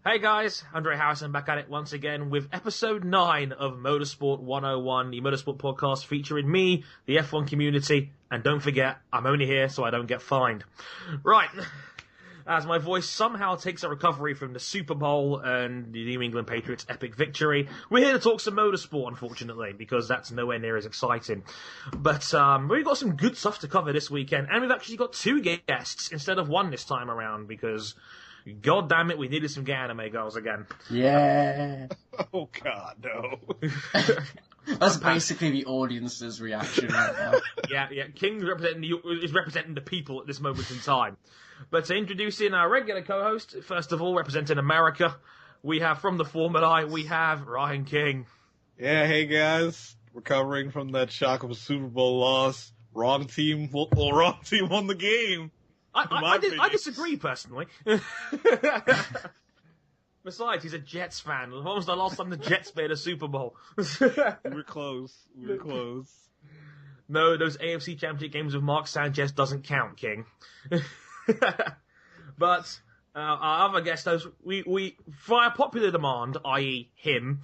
Hey guys, Andre Harrison back at it once again with episode 9 of Motorsport 101, the Motorsport podcast featuring me, the F1 community, and don't forget, I'm only here so I don't get fined. Right, as my voice somehow takes a recovery from the Super Bowl and the New England Patriots' epic victory, we're here to talk some motorsport, unfortunately, because that's nowhere near as exciting. But we've got some good stuff to cover this weekend, and we've actually got 2 guests instead of 1 this time around, because God damn it, we needed some gay anime girls again. Yeah. Oh God, no. That's basically the audience's reaction right now. Yeah. King is representing the people at this moment in time. But introducing our regular co-host, first of all, representing America, we have from the Formula, we have Ryan King. Yeah, hey guys. Recovering from that shock of a Super Bowl loss. Wrong team won the game. I disagree, personally. Besides, he's a Jets fan. When was the last time the Jets made a Super Bowl? We were close. No, those AFC Championship games with Mark Sanchez doesn't count, King. But our other guest host, we via popular demand, i.e. him,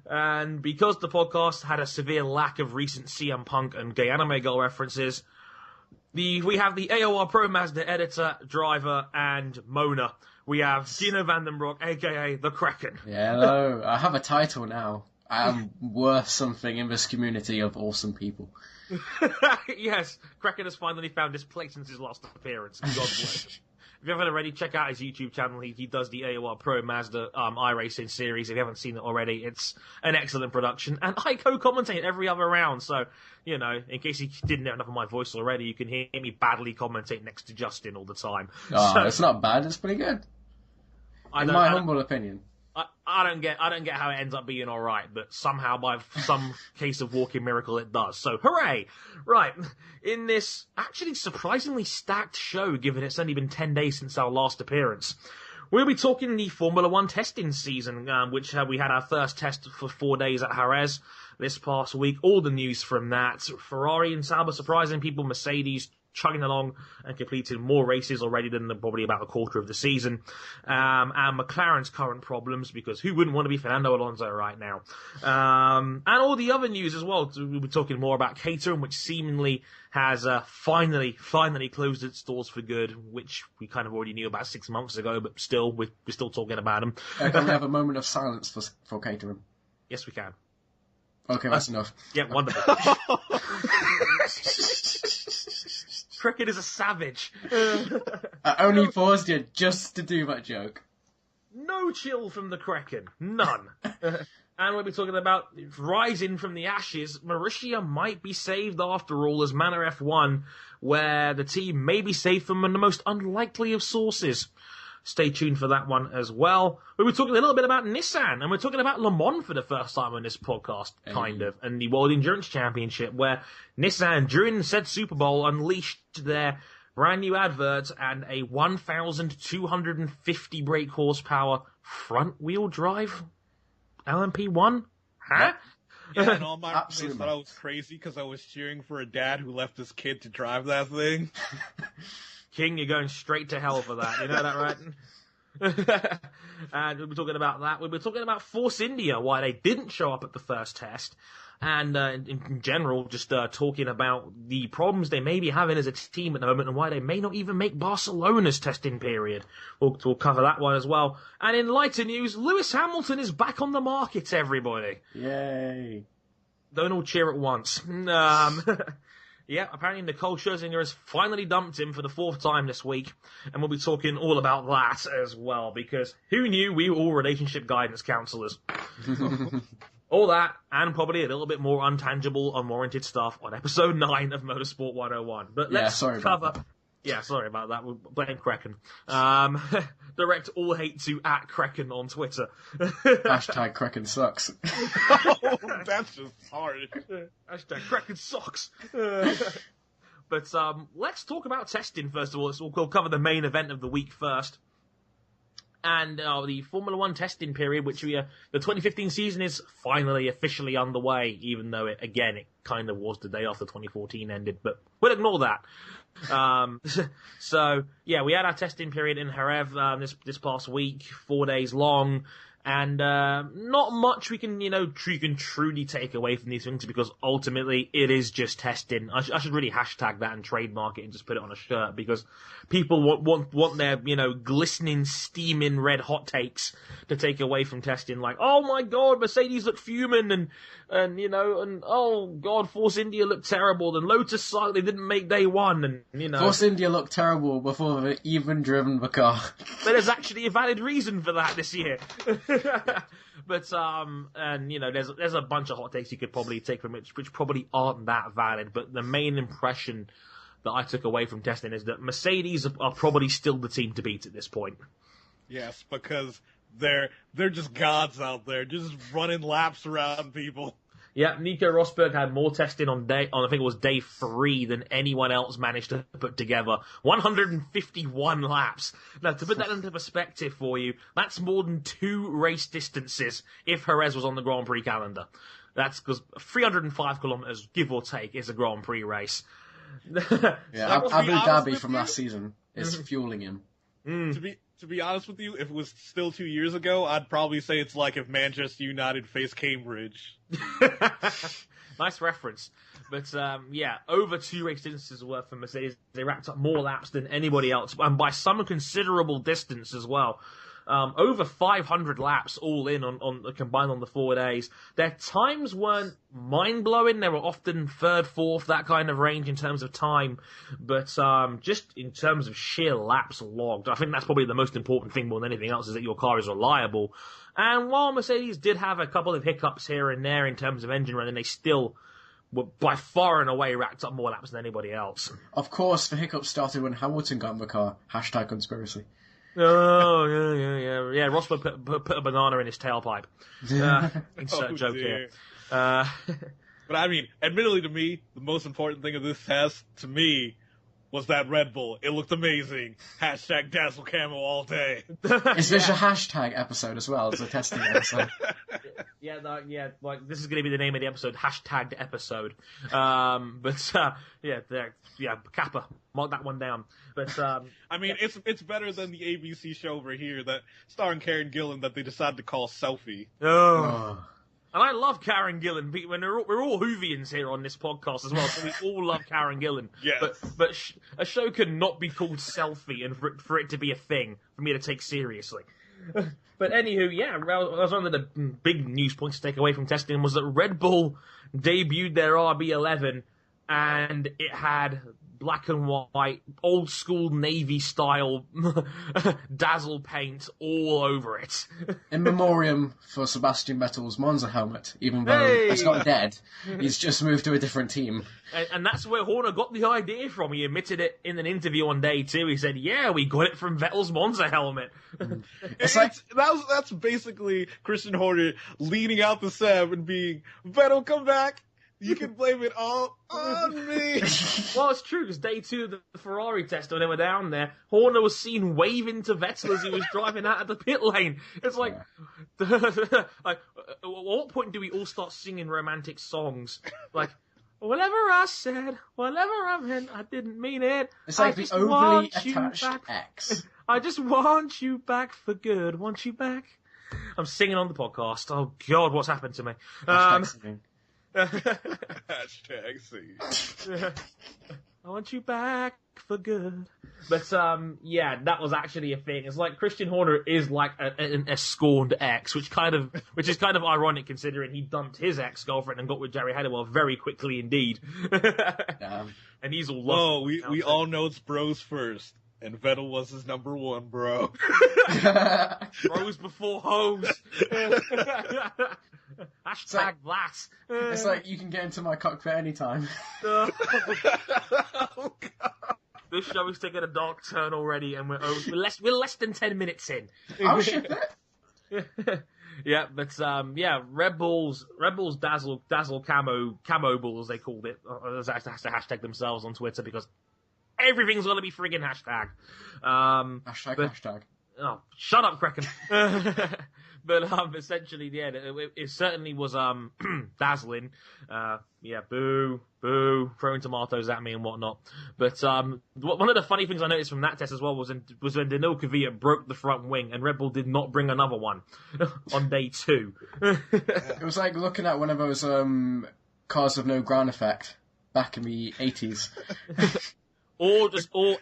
and because the podcast had a severe lack of recent CM Punk and gay anime girl references, we have the AOR Pro Mazda editor, driver, and Mona. We have Gino Vandenbroek, a.k.a. The Kraken. Yeah, hello. I have a title now. I am worth something in this community of awesome people. Yes, Kraken has finally found his place since his last appearance. God bless him. If you haven't already, check out his YouTube channel. He does the AOR Pro Mazda iRacing series. If you haven't seen it already, it's an excellent production. And I co-commentate every other round, so, you know, in case you didn't know enough of my voice already, you can hear me badly commentate next to Justin all the time. Oh, so, it's not bad. It's pretty good. In my humble opinion. I don't get how it ends up being all right, but somehow by some case of walking miracle it does. So hooray! Right, in this actually surprisingly stacked show, given it's only been 10 days since our last appearance, we'll be talking the Formula One testing season, which we had our first test for 4 days at Jerez this past week. All the news from that: Ferrari and Sauber surprising people, Mercedes chugging along and completing more races already than probably about a quarter of the season. And McLaren's current problems, because who wouldn't want to be Fernando Alonso right now? And all the other news as well. We'll be talking more about Caterham, which seemingly has finally closed its doors for good, which we kind of already knew about 6 months ago, but still, we're still talking about them. Can we have a moment of silence for Caterham? Yes, we can. Okay, that's enough. Yeah, wonderful. Cricket is a savage. I only paused you just to do that joke. No chill from the Kraken. None. And we'll be talking about rising from the ashes. Mauritia might be saved after all as Manor F1, where the team may be saved from the most unlikely of sources. Stay tuned for that one as well. We'll be talking a little bit about Nissan, and we're talking about Le Mans for the first time on this podcast, kind of, and the World Endurance Championship, where Nissan, during said Super Bowl, unleashed their brand new advert and a 1,250 brake horsepower front-wheel drive LMP1? Huh? Yeah, and all my friends thought I was crazy because I was cheering for a dad who left his kid to drive that thing. King, you're going straight to hell for that. You know that, right? And we'll be talking about that. We'll be talking about Force India, why they didn't show up at the first test. And in general, just talking about the problems they may be having as a team at the moment and why they may not even make Barcelona's testing period. We'll cover that one as well. And in lighter news, Lewis Hamilton is back on the market, everybody. Yay. Don't all cheer at once. Yeah, apparently Nicole Scherzinger has finally dumped him for the 4th time this week, and we'll be talking all about that as well, because who knew we were all relationship guidance counsellors? All that, and probably a little bit more untangible, unwarranted stuff on episode 9 of Motorsport 101. But let's cover... Yeah, sorry about that. We'll blame Kraken. Direct all hate to @Kraken on Twitter. Hashtag Kraken sucks. Oh, that's just hard. Hashtag Kraken sucks. But let's talk about testing first of all. We'll cover the main event of the week first. And the Formula One testing period, which the 2015 season is finally officially underway, even though it kind of was the day after 2014 ended, but we'll ignore that. So yeah, we had our testing period in Jerez this past week, 4 days long. And not much we can, truly take away from these things, because ultimately it is just testing. I should really hashtag that and trademark it and just put it on a shirt, because people want their, glistening, steaming, red hot takes to take away from testing. Like, oh my god, Mercedes looked fuming, and oh god, Force India looked terrible, and Lotus sucked, they didn't make day one, and Force India looked terrible before they've even driven the car. But there's actually a valid reason for that this year. But there's a bunch of hot takes you could probably take from it, which probably aren't that valid. But the main impression that I took away from testing is that Mercedes are probably still the team to beat at this point. Yes, because they're just gods out there, just running laps around people. Yeah, Nico Rosberg had more testing on I think it was day 3 than anyone else managed to put together. 151 laps. Now, to put that into perspective for you, that's more than 2 race distances if Jerez was on the Grand Prix calendar. That's because 305 kilometers, give or take, is a Grand Prix race. Yeah, Abu Dhabi from last season is fueling him. To be honest with you, if it was still 2 years ago, I'd probably say it's like if Manchester United faced Cambridge. Nice reference. But, over 2 race distances worth for Mercedes. They racked up more laps than anybody else, and by some considerable distance as well. Over 500 laps all in on combined on the 4 days. Their times weren't mind-blowing. They were often 3rd, 4th, that kind of range in terms of time. But just in terms of sheer laps logged, I think that's probably the most important thing more than anything else, is that your car is reliable. And while Mercedes did have a couple of hiccups here and there in terms of engine running, they still were by far and away racked up more laps than anybody else. Of course, the hiccups started when Hamilton got in the car. Hashtag conspiracy. Oh, yeah. Rosberg put a banana in his tailpipe. Insert joke dear. here. But I mean, admittedly to me, the most important thing of this test, to me, was that Red Bull. It looked amazing. Hashtag Dazzle Camo all day. Is this a hashtag episode as well? It's a testing episode. Like this is going to be the name of the episode, hashtagged episode. Kappa, mark that one down. But I mean, it's better than the ABC show over here that starring Karen Gillan that they decided to call Selfie. Oh. And I love Karen Gillan. We're all Whovians here on this podcast as well, so we all love Karen Gillan. Yes. But a show could not be called Selfie and for it to be a thing for me to take seriously. But anywho, yeah, that was one of the big news points to take away from testing was that Red Bull debuted their RB11 and it had black and white, old school navy style dazzle paint all over it. In memoriam for Sebastian Vettel's Monza helmet, even though he's not dead, he's just moved to a different team. And that's where Horner got the idea from. He admitted it in an interview on day 2. He said, yeah, we got it from Vettel's Monza helmet. That's basically Christian Horner leaning out the Seb and being, Vettel, come back. You can blame it all on me. Well, it's true, because day 2 of the Ferrari test, when they were down there, Horner was seen waving to Vettel as he was driving out of the pit lane. It's like, at what point do we all start singing romantic songs? Like, whatever I said, whatever I meant, I didn't mean it. It's like the overly attached ex. I just want you back for good. Want you back. I'm singing on the podcast. Oh, God, what's happened to me? Hashtag scene. I want you back for good. But, that was actually a thing. It's like Christian Horner is like a scorned ex, which is kind of ironic considering he dumped his ex-girlfriend and got with Jerry Halliwell very quickly indeed. And he's all lost. Oh, we all know it's bros first. And Vettel was his number 1, bro. Bros before hoes. Hashtag that. It's like, you can get into my cockpit anytime. Oh, God. This show is taking a dark turn already, and we're less than 10 minutes in. Oh, shit. Yeah, but Red Bull's dazzle camo balls, they called it. They have to hashtag themselves on Twitter because everything's gonna be friggin' hashtag. Hashtag. Oh, shut up, Kraken. But essentially, yeah, it certainly was dazzling. Boo, throwing tomatoes at me and whatnot. But one of the funny things I noticed from that test as well was when Danilo Kvyat broke the front wing and Red Bull did not bring another one on day 2. It was like looking at one of those cars with no ground effect back in the 80s. or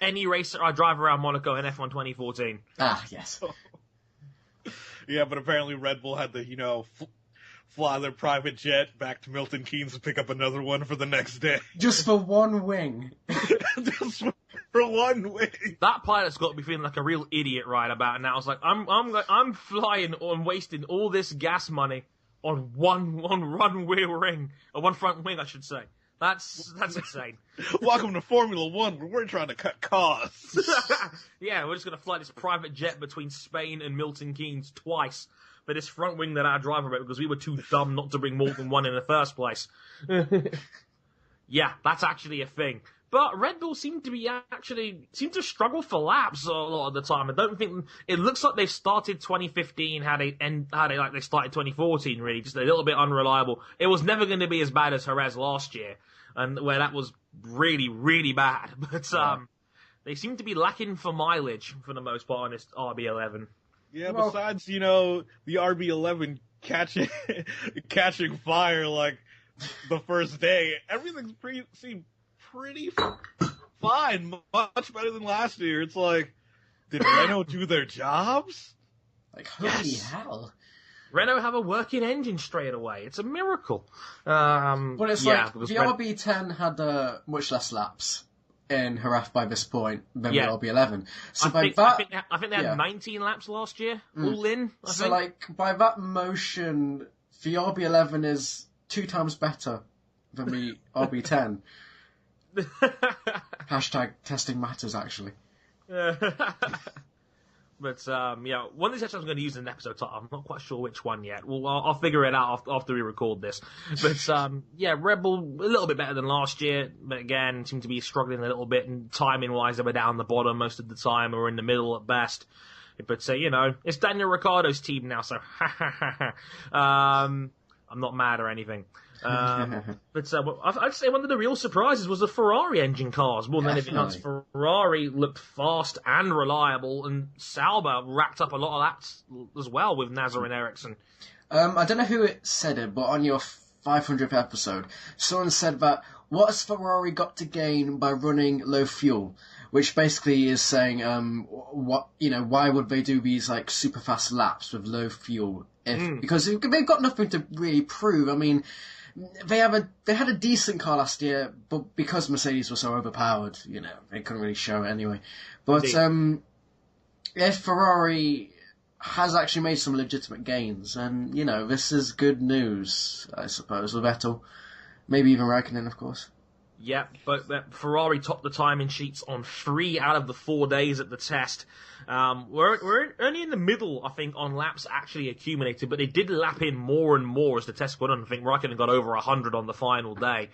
any racer I drive around Monaco in F1 2014. Ah, yes. Yeah, but apparently Red Bull had to, fly their private jet back to Milton Keynes to pick up another one for the next day. Just for one wing. Just for one wing. That pilot's got to be feeling like a real idiot right about now. It's like I'm flying and wasting all this gas money on one front wing, I should say. That's insane. Welcome to Formula One, where we're trying to cut costs. Yeah, we're just going to fly this private jet between Spain and Milton Keynes twice for this front wing that our driver wrote because we were too dumb not to bring more than one in the first place. Yeah, that's actually a thing. But Red Bull seem to struggle for laps a lot of the time. I don't think it looks like they've started 2015 how they started 2014. Really, just a little bit unreliable. It was never going to be as bad as Jerez last year, and where that was really, really bad. But they seem to be lacking for mileage for the most part on this RB11. Yeah, besides the RB11 catching fire like the first day, everything's seemed pretty fine, much better than last year. It's like, did Renault do their jobs? Like, holy hell. Renault have a working engine straight away. It's a miracle. But it's like, the RB10 had much less laps in Jerez by this point than the RB11. So I think they had 19 laps last year, all in. By that motion, the RB11 is 2 times better than the RB10. Hashtag testing matters, actually. But one of these sessions I'm going to use in an episode title. I'm not quite sure which one yet. Well, I'll figure it out after we record this. But Red Bull a little bit better than last year, but again seem to be struggling a little bit. And timing wise, they were down the bottom most of the time, or in the middle at best. But it's Daniel Ricciardo's team now, so I'm not mad or anything. But I'd say one of the real surprises was the Ferrari engine cars more than anything else. Ferrari looked fast and reliable, and Sauber racked up a lot of laps as well with Nasser and Ericsson. I don't know who said it, but on your 500th episode, someone said that what has Ferrari got to gain by running low fuel? Which basically is saying, why would they do these like super fast laps with low fuel? Because they've got nothing to really prove. I mean, they had a decent car last year, but because Mercedes was so overpowered, they couldn't really show it anyway. But if Ferrari has actually made some legitimate gains, and this is good news, I suppose, with Vettel, maybe even Raikkonen, of course. Yeah, but Ferrari topped the timing sheets on 3 out of the 4 days at the test. We're only in the middle, I think, on laps actually accumulated, but they did lap in more and more as the test went on. I think Raikkonen got over 100 on the final day.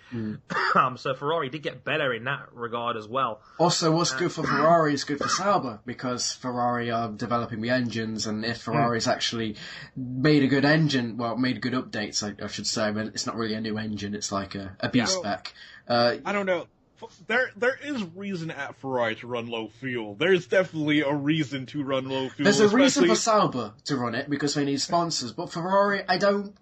So Ferrari did get better in that regard as well. Also, what's good for Ferrari is good for Sauber, because Ferrari are developing the engines, and if Ferrari's actually made a good engine, made good updates, I should say, but it's not really a new engine, it's like a B-spec. I don't know. There is reason at Ferrari to run low fuel. There's definitely a reason to run low fuel. There's a reason for Sauber to run it, because they need sponsors. But Ferrari, I don't...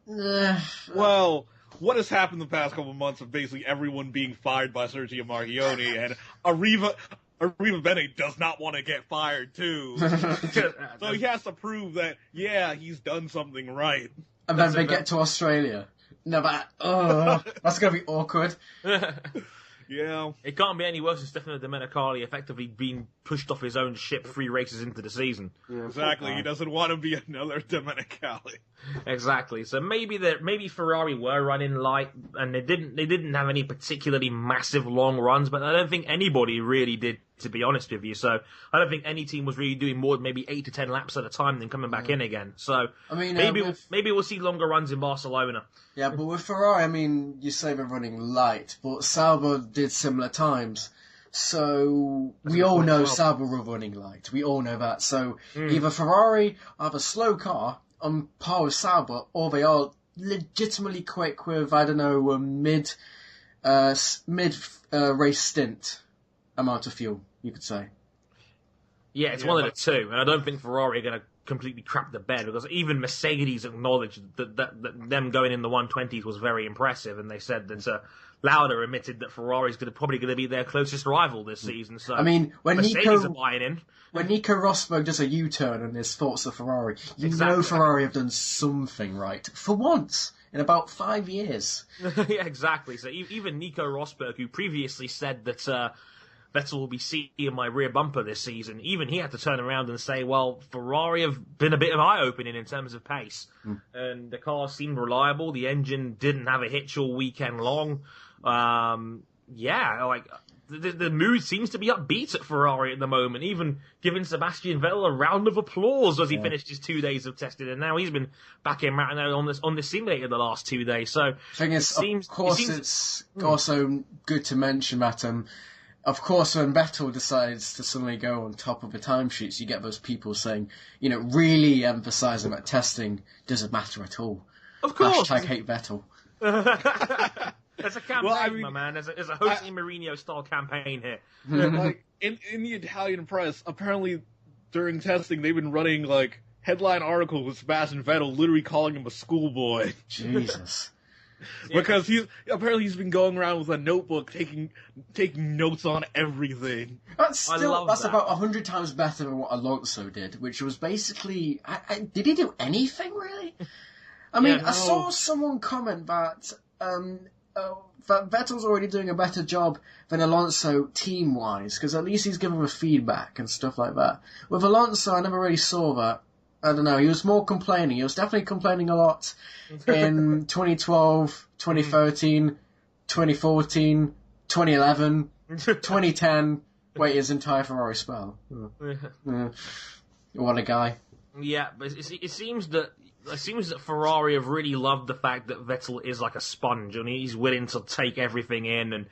Well, what has happened the past couple of months of basically everyone being fired by Sergio Marchionne, and Arriva Bene does not want to get fired too. So he has to prove that, he's done something right. And then they get to Australia. No, that's going to be awkward. Yeah. It can't be any worse than Stefano Domenicali effectively being pushed off his own ship 3 races into the season. Yeah, exactly. He doesn't want to be another Domenicali. Exactly. So maybe Ferrari were running light, and they didn't have any particularly massive long runs, but I don't think anybody really did, to be honest with you. So I don't think any team was really doing more than maybe 8 to 10 laps at a time, then coming back in again. So I mean, maybe we'll see longer runs in Barcelona. Yeah, but with Ferrari, I mean, you say they're running light, but Sauber did similar times. So That's we a good all point know as well. Sauber were running light. We all know that. So either Ferrari have a slow car on par with Sauber, or they are legitimately quick with, I don't know, a mid race stint amount of fuel, you could say. Yeah, it's one of the two, and I don't think Ferrari are going to completely crap the bed, because even Mercedes acknowledged that them going in the 120s was very impressive, and they said that Lauda admitted that Ferrari's probably going to be their closest rival this season. So I mean, when Mercedes are buying in. When Nico Rosberg does a U-turn on his thoughts of Ferrari, you know Ferrari have done something right for once in about 5 years. Yeah, exactly. So even Nico Rosberg, who previously said that Vettel will be seeing my rear bumper this season, even he had to turn around and say, well, Ferrari have been a bit of eye-opening in terms of pace. And the car seemed reliable. The engine didn't have a hitch all weekend long. The mood seems to be upbeat at Ferrari at the moment, even giving Sebastian Vettel a round of applause as he finished his 2 days of testing, and now he's been back in Maranello on this simulator the last 2 days. So It's also good to mention that, of course, when Vettel decides to suddenly go on top of the timesheets, you get those people saying, really emphasising that testing doesn't matter at all. Of course. #hate Vettel. There's a campaign, my man. There's a Jose Mourinho-style campaign here. Like, in the Italian press, apparently during testing, they've been running, like, headline articles with Sebastian Vettel literally calling him a schoolboy. Jesus. Because he's been going around with a notebook taking notes on everything. That's about 100 times better than what Alonso did, which was basically... did he do anything, really? I mean, I saw someone comment that Vettel's already doing a better job than Alonso team-wise, because at least he's giving him feedback and stuff like that. With Alonso, I never really saw that. I don't know, he was more complaining. He was definitely complaining a lot in 2012, 2013, 2014, 2011, 2010, his entire Ferrari spell. What a guy. Yeah, but it seems that Ferrari have really loved the fact that Vettel is like a sponge, and he's willing to take everything in, and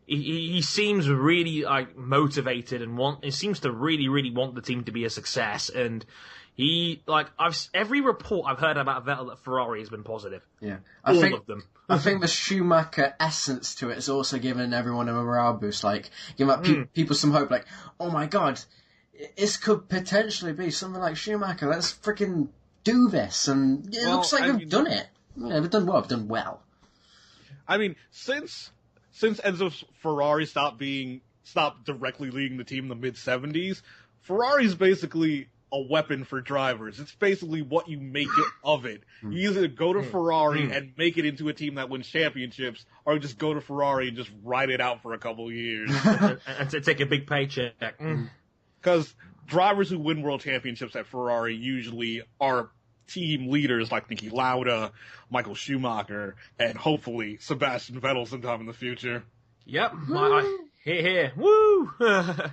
he seems really motivated and he seems to really, really want the team to be a success. And every report I've heard about Vettel at Ferrari has been positive. Yeah, all of them. I think the Schumacher essence to it has also given everyone a morale boost, giving people some hope. Like, oh my god, this could potentially be something like Schumacher. Let's freaking do this, and it looks like they've done it. They've done well. They've done well. I mean, since Enzo Ferrari stopped directly leading the team in the mid-70s, Ferrari's basically a weapon for drivers. It's basically what you make it of it. You either go to Ferrari and make it into a team that wins championships, or just go to Ferrari and just ride it out for a couple of years. and to take a big paycheck. Because drivers who win world championships at Ferrari usually are team leaders like Niki Lauda, Michael Schumacher, and hopefully Sebastian Vettel sometime in the future. Yep. Here. Woo! Like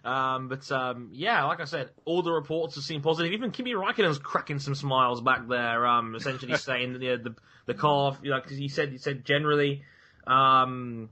I said, all the reports have seemed positive. Even Kimi Räikkönen's cracking some smiles back there, essentially saying that the car, because he said generally, that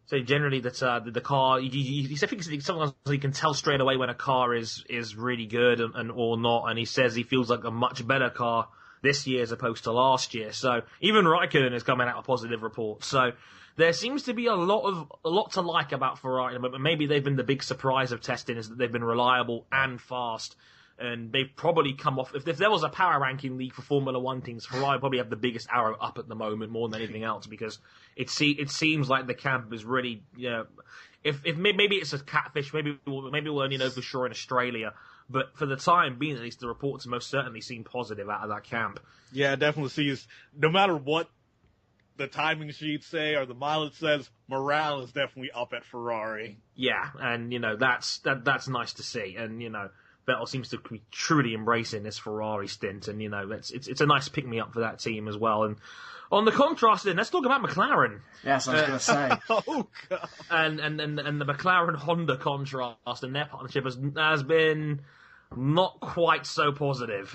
the car, he said sometimes he can tell straight away when a car is really good and or not, and he says he feels like a much better car this year as opposed to last year. So even Räikkönen is coming out with positive reports. So there seems to be a lot to like about Ferrari, but maybe they've been the big surprise of testing is that they've been reliable and fast. And they've probably come off. If there was a power ranking league for Formula One teams, Ferrari probably have the biggest arrow up at the moment, more than anything else, because it seems like the camp is really, if maybe it's a catfish, maybe we'll only know for sure in Australia. But for the time being, at least the reports most certainly seem positive out of that camp. Yeah, definitely sees. No matter what the timing sheets say or the mileage says, morale is definitely up at Ferrari. Yeah, and that's nice to see, and Vettel seems to be truly embracing this Ferrari stint, and it's a nice pick me up for that team as well. And on the contrast, then let's talk about McLaren. Yes, I was going to say. Oh god. And the McLaren-Honda contrast and their partnership has been not quite so positive.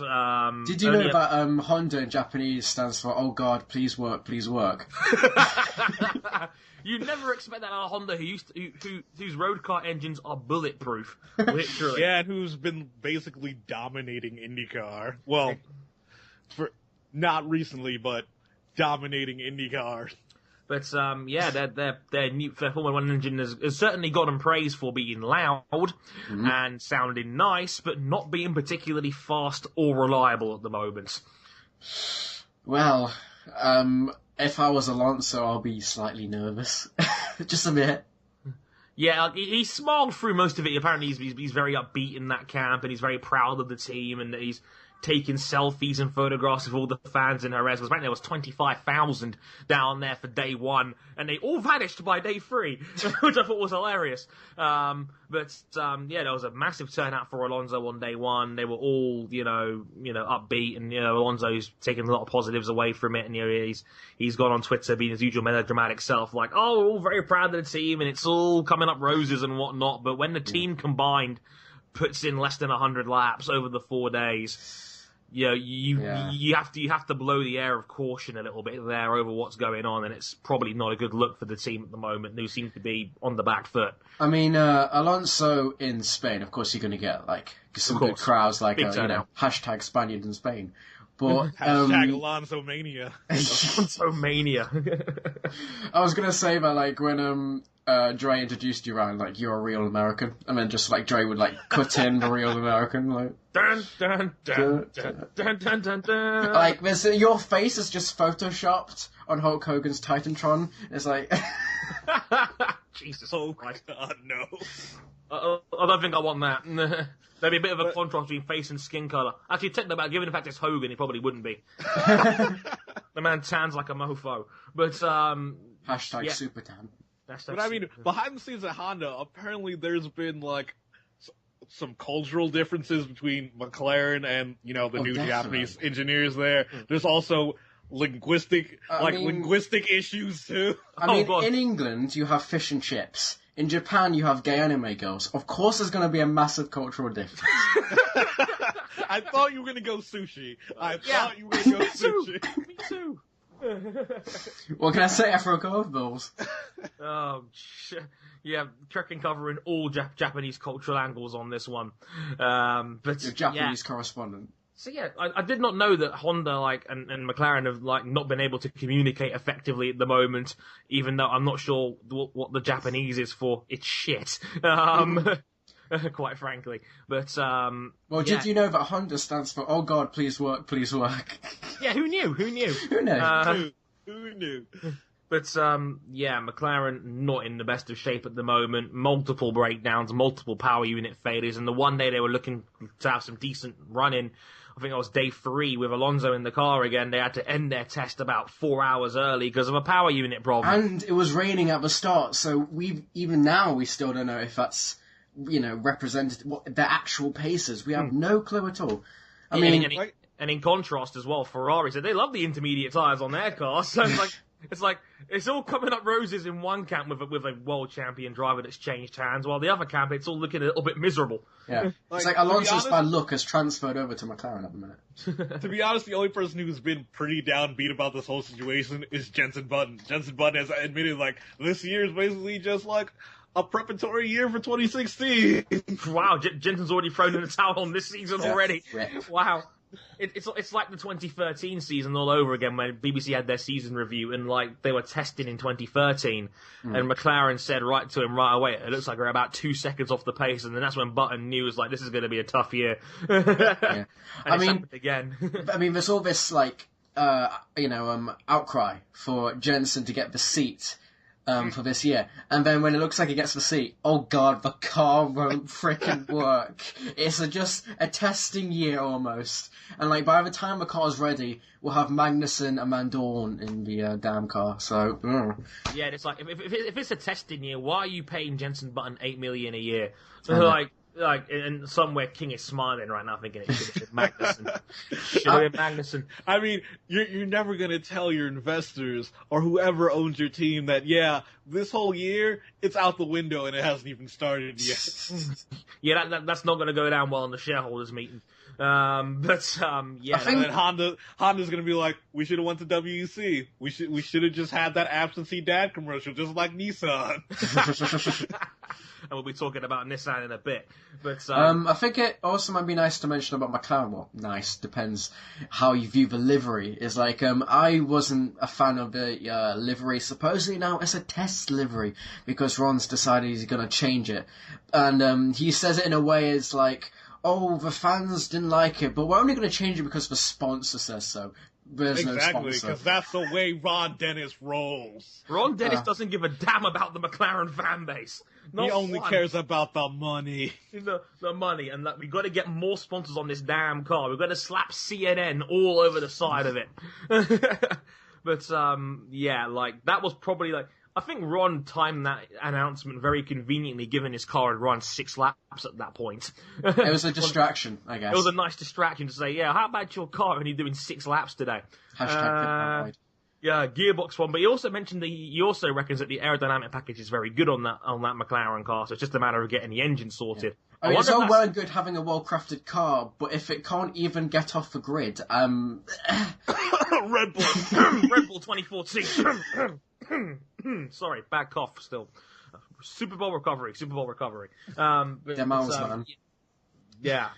Did you know that Honda in Japanese stands for "Oh God, please work, please work"? You never expect that out of Honda, whose road car engines are bulletproof, literally. Yeah, and who's been basically dominating IndyCar. Well, for not recently, but dominating IndyCar. But their Formula One engine has certainly gotten praise for being loud and sounding nice, but not being particularly fast or reliable at the moment. Well, if I was Alonso, I'll be slightly nervous, just a bit. Yeah, he smiled through most of it. Apparently, he's very upbeat in that camp, and he's very proud of the team, and that he's taking selfies and photographs of all the fans in Jerez. Because apparently there was 25,000 down there for day one, and they all vanished by day 3, which I thought was hilarious. There was a massive turnout for Alonso on day 1. They were all, upbeat, and Alonso's taking a lot of positives away from it, and he's gone on Twitter being his usual melodramatic self, like, oh, we're all very proud of the team, and it's all coming up roses and whatnot. But when the team combined puts in less than 100 laps over the 4 days, you have to blow the air of caution a little bit there over what's going on, and it's probably not a good look for the team at the moment, who seem to be on the back foot. I mean, Alonso in Spain, of course, you're going to get some good crowds, hashtag Spaniard in Spain. But hashtag Alonso Mania. Alonso Mania. I was going to say that when Dre introduced you around, you're a real American, and then just Dre would cut in the real American, dun dun dun dun dun dun dun dun. Your face is just photoshopped on Hulk Hogan's Titantron. It's Jesus. Oh my God, no. I don't think I want that. There'd be a bit of a contrast between face and skin colour. Actually, technically, about given the fact it's Hogan, he probably wouldn't be. The man tans like a mofo. But hashtag super tan. But I mean, behind the scenes at Honda, apparently there's been some cultural differences between McLaren and new definitely. Japanese engineers there. There's also linguistic issues too. In England you have fish and chips. In Japan you have gay anime girls. Of course there's going to be a massive cultural difference. I thought you were going to go sushi. Thought you were going to go sushi. Me too. What can I say? Afro curveballs. Oh, yeah, Kirk and covering all Japanese cultural angles on this one. But your Japanese correspondent. So yeah, I did not know that Honda and McLaren have not been able to communicate effectively at the moment. Even though I'm not sure what the Japanese is for. It's shit. Quite frankly, but did you know that Honda stands for "Oh God, please work, please work"? Yeah, who knew? Who knew? Who knew? But McLaren not in the best of shape at the moment. Multiple breakdowns, multiple power unit failures, and the one day they were looking to have some decent running. I think it was day 3 with Alonso in the car again. They had to end their test about 4 hours early because of a power unit problem. And it was raining at the start, so we still don't know if that's represented the actual paces. We have no clue at all. And in contrast as well, Ferrari said they love the intermediate tyres on their cars. So it's all coming up roses in one camp with a world champion driver that's changed hands, while the other camp it's all looking a little bit miserable. Yeah, it's Alonso's bad luck has transferred over to McLaren at the minute. To be honest, the only person who's been pretty downbeat about this whole situation is Jenson Button. Jenson Button has admitted this year is basically just a preparatory year for 2016. Wow, Jensen's already thrown in the towel on this season already. Yeah. Wow. It's like the 2013 season all over again when BBC had their season review and they were testing in 2013 and McLaren said right to him right away, it looks like we're about 2 seconds off the pace, and then that's when Button knew this is going to be a tough year. Yeah. Again. There's all this outcry for Jensen to get the seat for this year. And then when it looks like he gets the seat, oh God, the car won't frickin' work. It's just a testing year almost. And by the time the car's ready, we'll have Magnussen and Mandorn in the damn car. So, yeah, it's if it's a testing year, why are you paying Jenson Button $8 million a year? Like, and somewhere King is smiling right now, thinking it should have been Magnussen. Should have been Magnussen. I mean, you're never gonna tell your investors or whoever owns your team that this whole year it's out the window and it hasn't even started yet. Yeah, that's not going to go down well in the shareholders meeting. Yeah. I think that Honda's gonna be like, we should have went to WEC. We should have just had that absentee dad commercial, just like Nissan. And we'll be talking about Nissan in a bit. But I think it also might be nice to mention about McLaren. Well, nice, depends how you view the livery. Is like, I wasn't a fan of the livery. Supposedly now it's a test livery because Ron's decided he's going to change it. And he says it in a way it's like, oh, the fans didn't like it, but we're only going to change it because the sponsor says so. There's no exactly, sponsor. because that's the way Ron Dennis rolls. Ron Dennis doesn't give a damn about the McLaren fan base. He only cares about the money. The money, and we got to get more sponsors on this damn car. We've got to slap CNN all over the side of it. But that was probably I think Ron timed that announcement very conveniently, given his car had run 6 laps at that point. It was a distraction, I guess. It was a nice distraction to say, how about your car only doing 6 laps today? Hashtag Yeah, gearbox one. But he also mentioned he also reckons that the aerodynamic package is very good on that McLaren car, so it's just a matter of getting the engine sorted. Yeah. I mean, it's all well and good having a well-crafted car, but if it can't even get off the grid, Red Bull. Red Bull 2014. Sorry, bad cough still. Super Bowl recovery. Man. Yeah,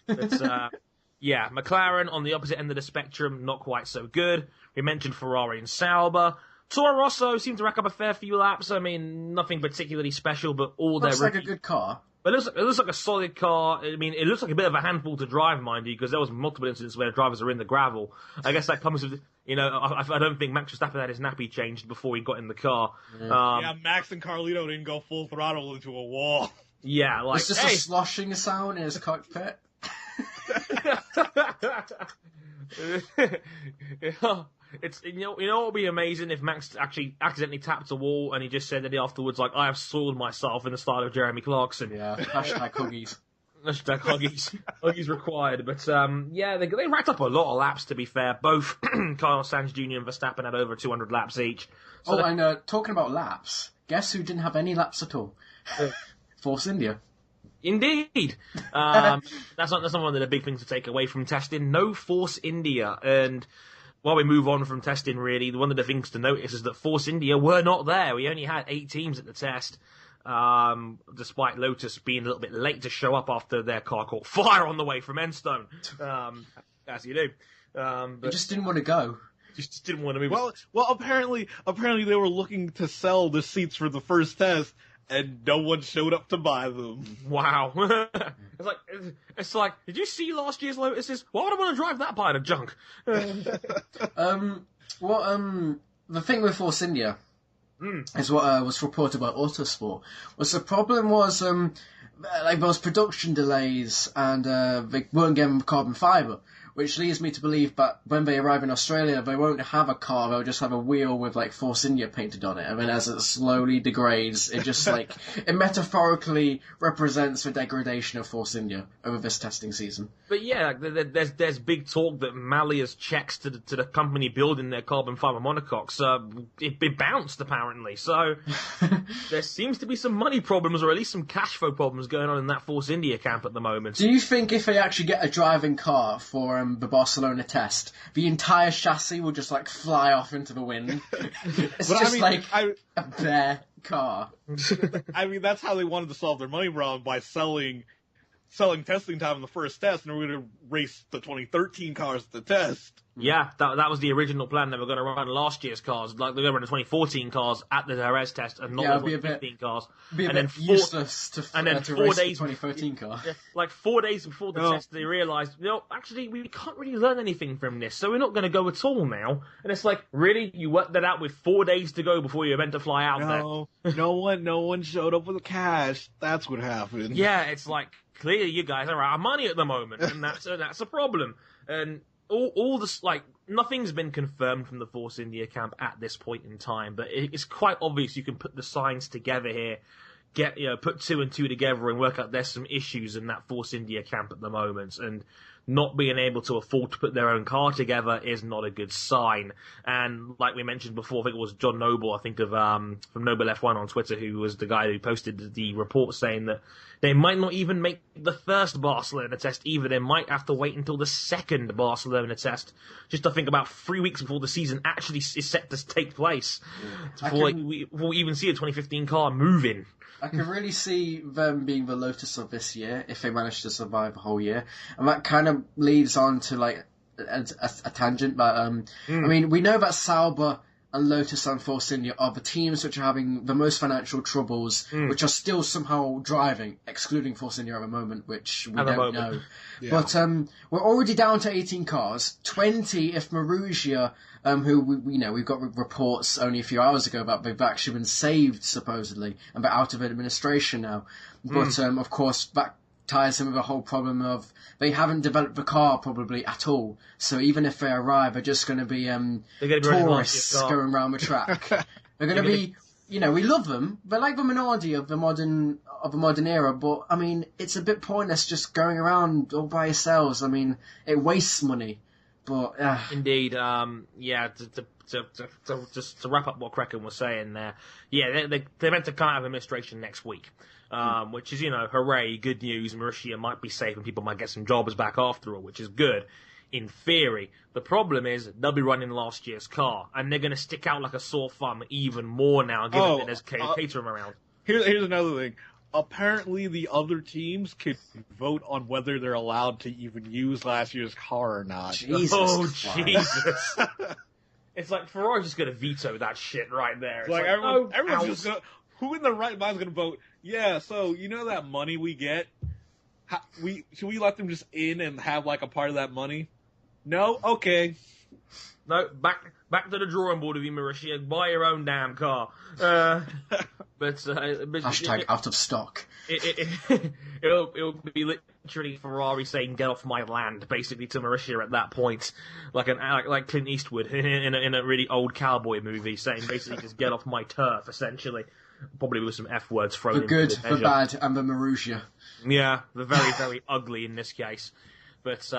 McLaren on the opposite end of the spectrum, not quite so good. We mentioned Ferrari and Sauber. Toro Rosso seemed to rack up a fair few laps. I mean, nothing particularly special, but all their looks like a good car. But it looks like a solid car. I mean, it looks like a bit of a handful to drive, mind you, because there was multiple incidents where drivers are in the gravel. I guess that comes with, I don't think Max Verstappen had his nappy changed before he got in the car. Yeah, Max and Carlito didn't go full throttle into a wall. Yeah, it's just a sloshing sound in his cockpit. It's what would be amazing if Max actually accidentally tapped a wall and he just said that afterwards, like, I have soiled myself in the style of Jeremy Clarkson. Yeah, hashtag Huggies. Hashtag Huggies. Huggies required. But they racked up a lot of laps, to be fair. Both Carlos Sainz Jr. and Verstappen had over 200 laps each. So and talking about laps, guess who didn't have any laps at all? Force India. Indeed. That's not one of the big things to take away from testing. No Force India. And while we move on from testing, really, one of the things to notice is that Force India were not there. We only had 8 teams at the test, despite Lotus being a little bit late to show up after their car caught fire on the way from Enstone, as you do. They just didn't want to go. Just didn't want to move. Well, apparently they were looking to sell the seats for the first test, and no one showed up to buy them. Wow. It's like, did you see last year's Lotuses? Why would I want to drive that pile of junk? The thing with Force India is what was reported by Autosport. Was the problem was there was production delays and they weren't getting carbon fibre, which leads me to believe that when they arrive in Australia, they won't have a car, they'll just have a wheel with, Force India painted on it. And then as it slowly degrades, it just, it metaphorically represents the degradation of Force India over this testing season. But yeah, there's big talk that Malia's checks to the company building their carbon fibre monocoques, it bounced, apparently. So there seems to be some money problems, or at least some cash flow problems going on in that Force India camp at the moment. Do you think if they actually get a driving car for the Barcelona test, the entire chassis will just fly off into the wind? It's a bare car. I mean, that's how they wanted to solve their money problem, by selling testing time in the first test, and we're going to race the 2013 cars at the test. Yeah, that was the original plan. They were going to run last year's cars, they're going to run the 2014 cars at the Jerez test, and not the 2015 cars. And then useless to race the 2013 car. Yeah, 4 days before the test, they realised, actually, we can't really learn anything from this, so we're not going to go at all now. And it's like, really? You worked that out with 4 days to go before you were meant to fly out there? No one showed up with the cash. That's what happened. Yeah, it's like, clearly you guys are out of money at the moment, and that's a problem. And all this, nothing's been confirmed from the Force India camp at this point in time, but it's quite obvious you can put the signs together here. put two and two together and work out there's some issues in that Force India camp at the moment, and not being able to afford to put their own car together is not a good sign. And like we mentioned before, I think it was John Noble, I think of from Noble F1 on Twitter, who was the guy who posted the report saying that they might not even make the first Barcelona test either. They might have to wait until the second Barcelona test, just I think about 3 weeks before the season actually is set to take place, before we even see a 2015 car moving. I can really see them being the Lotus of this year if they manage to survive a whole year, and that kind of leads on to like a tangent. But I mean, we know that Sauber and Lotus and Force India are the teams which are having the most financial troubles, which are still somehow driving, excluding Force India at the moment, which we don't know. Yeah. But we're already down to 18 cars, 20 if Marussia, who we've got reports only a few hours ago about they've actually been saved supposedly and they're out of administration now. But of course that ties in with the whole problem of they haven't developed the car probably at all. So even if they arrive, they're just going to be tourists going around the track. They're going to be, we love them. They're like the Minardi of the modern era. But I mean, it's a bit pointless just going around all by yourselves. I mean, it wastes money. But indeed, just to wrap up what Kraken was saying there, they're meant to come out of administration next week, which is hooray, good news. Marussia might be safe and people might get some jobs back after all, which is good in theory. The problem is they'll be running last year's car, and they're going to stick out like a sore thumb even more now, given that there's Caterham around. Here's another thing. Apparently, the other teams could vote on whether they're allowed to even use last year's car or not. Jesus! It's like Ferrari's just going to veto that shit right there. It's like everyone's just going to... Who in the right mind is going to vote, yeah, so that money we get, should we let them just in and have like a part of that money? No? Okay. No, back to the drawing board with you, Marussia. Buy your own damn car. But hashtag out of stock. It'll be literally Ferrari saying "get off my land" basically to Marussia at that point, like Clint Eastwood in a really old cowboy movie, saying basically just "get off my turf," essentially. Probably with some F words thrown in. The good, the bad, and the Marussia. Yeah, the very, very ugly in this case. But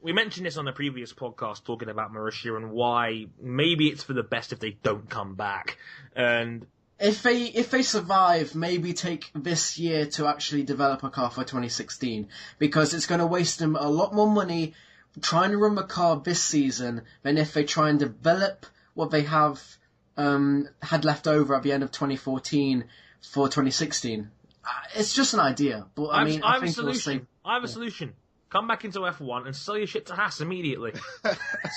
we mentioned this on the previous podcast, talking about Marussia and why maybe it's for the best if they don't come back. And if they survive, maybe take this year to actually develop a car for 2016, because it's going to waste them a lot more money trying to run the car this season than if they try and develop what they have had left over at the end of 2014 for 2016. It's just an idea, but I think I have a solution. Come back into F1 and sell your shit to Haas immediately.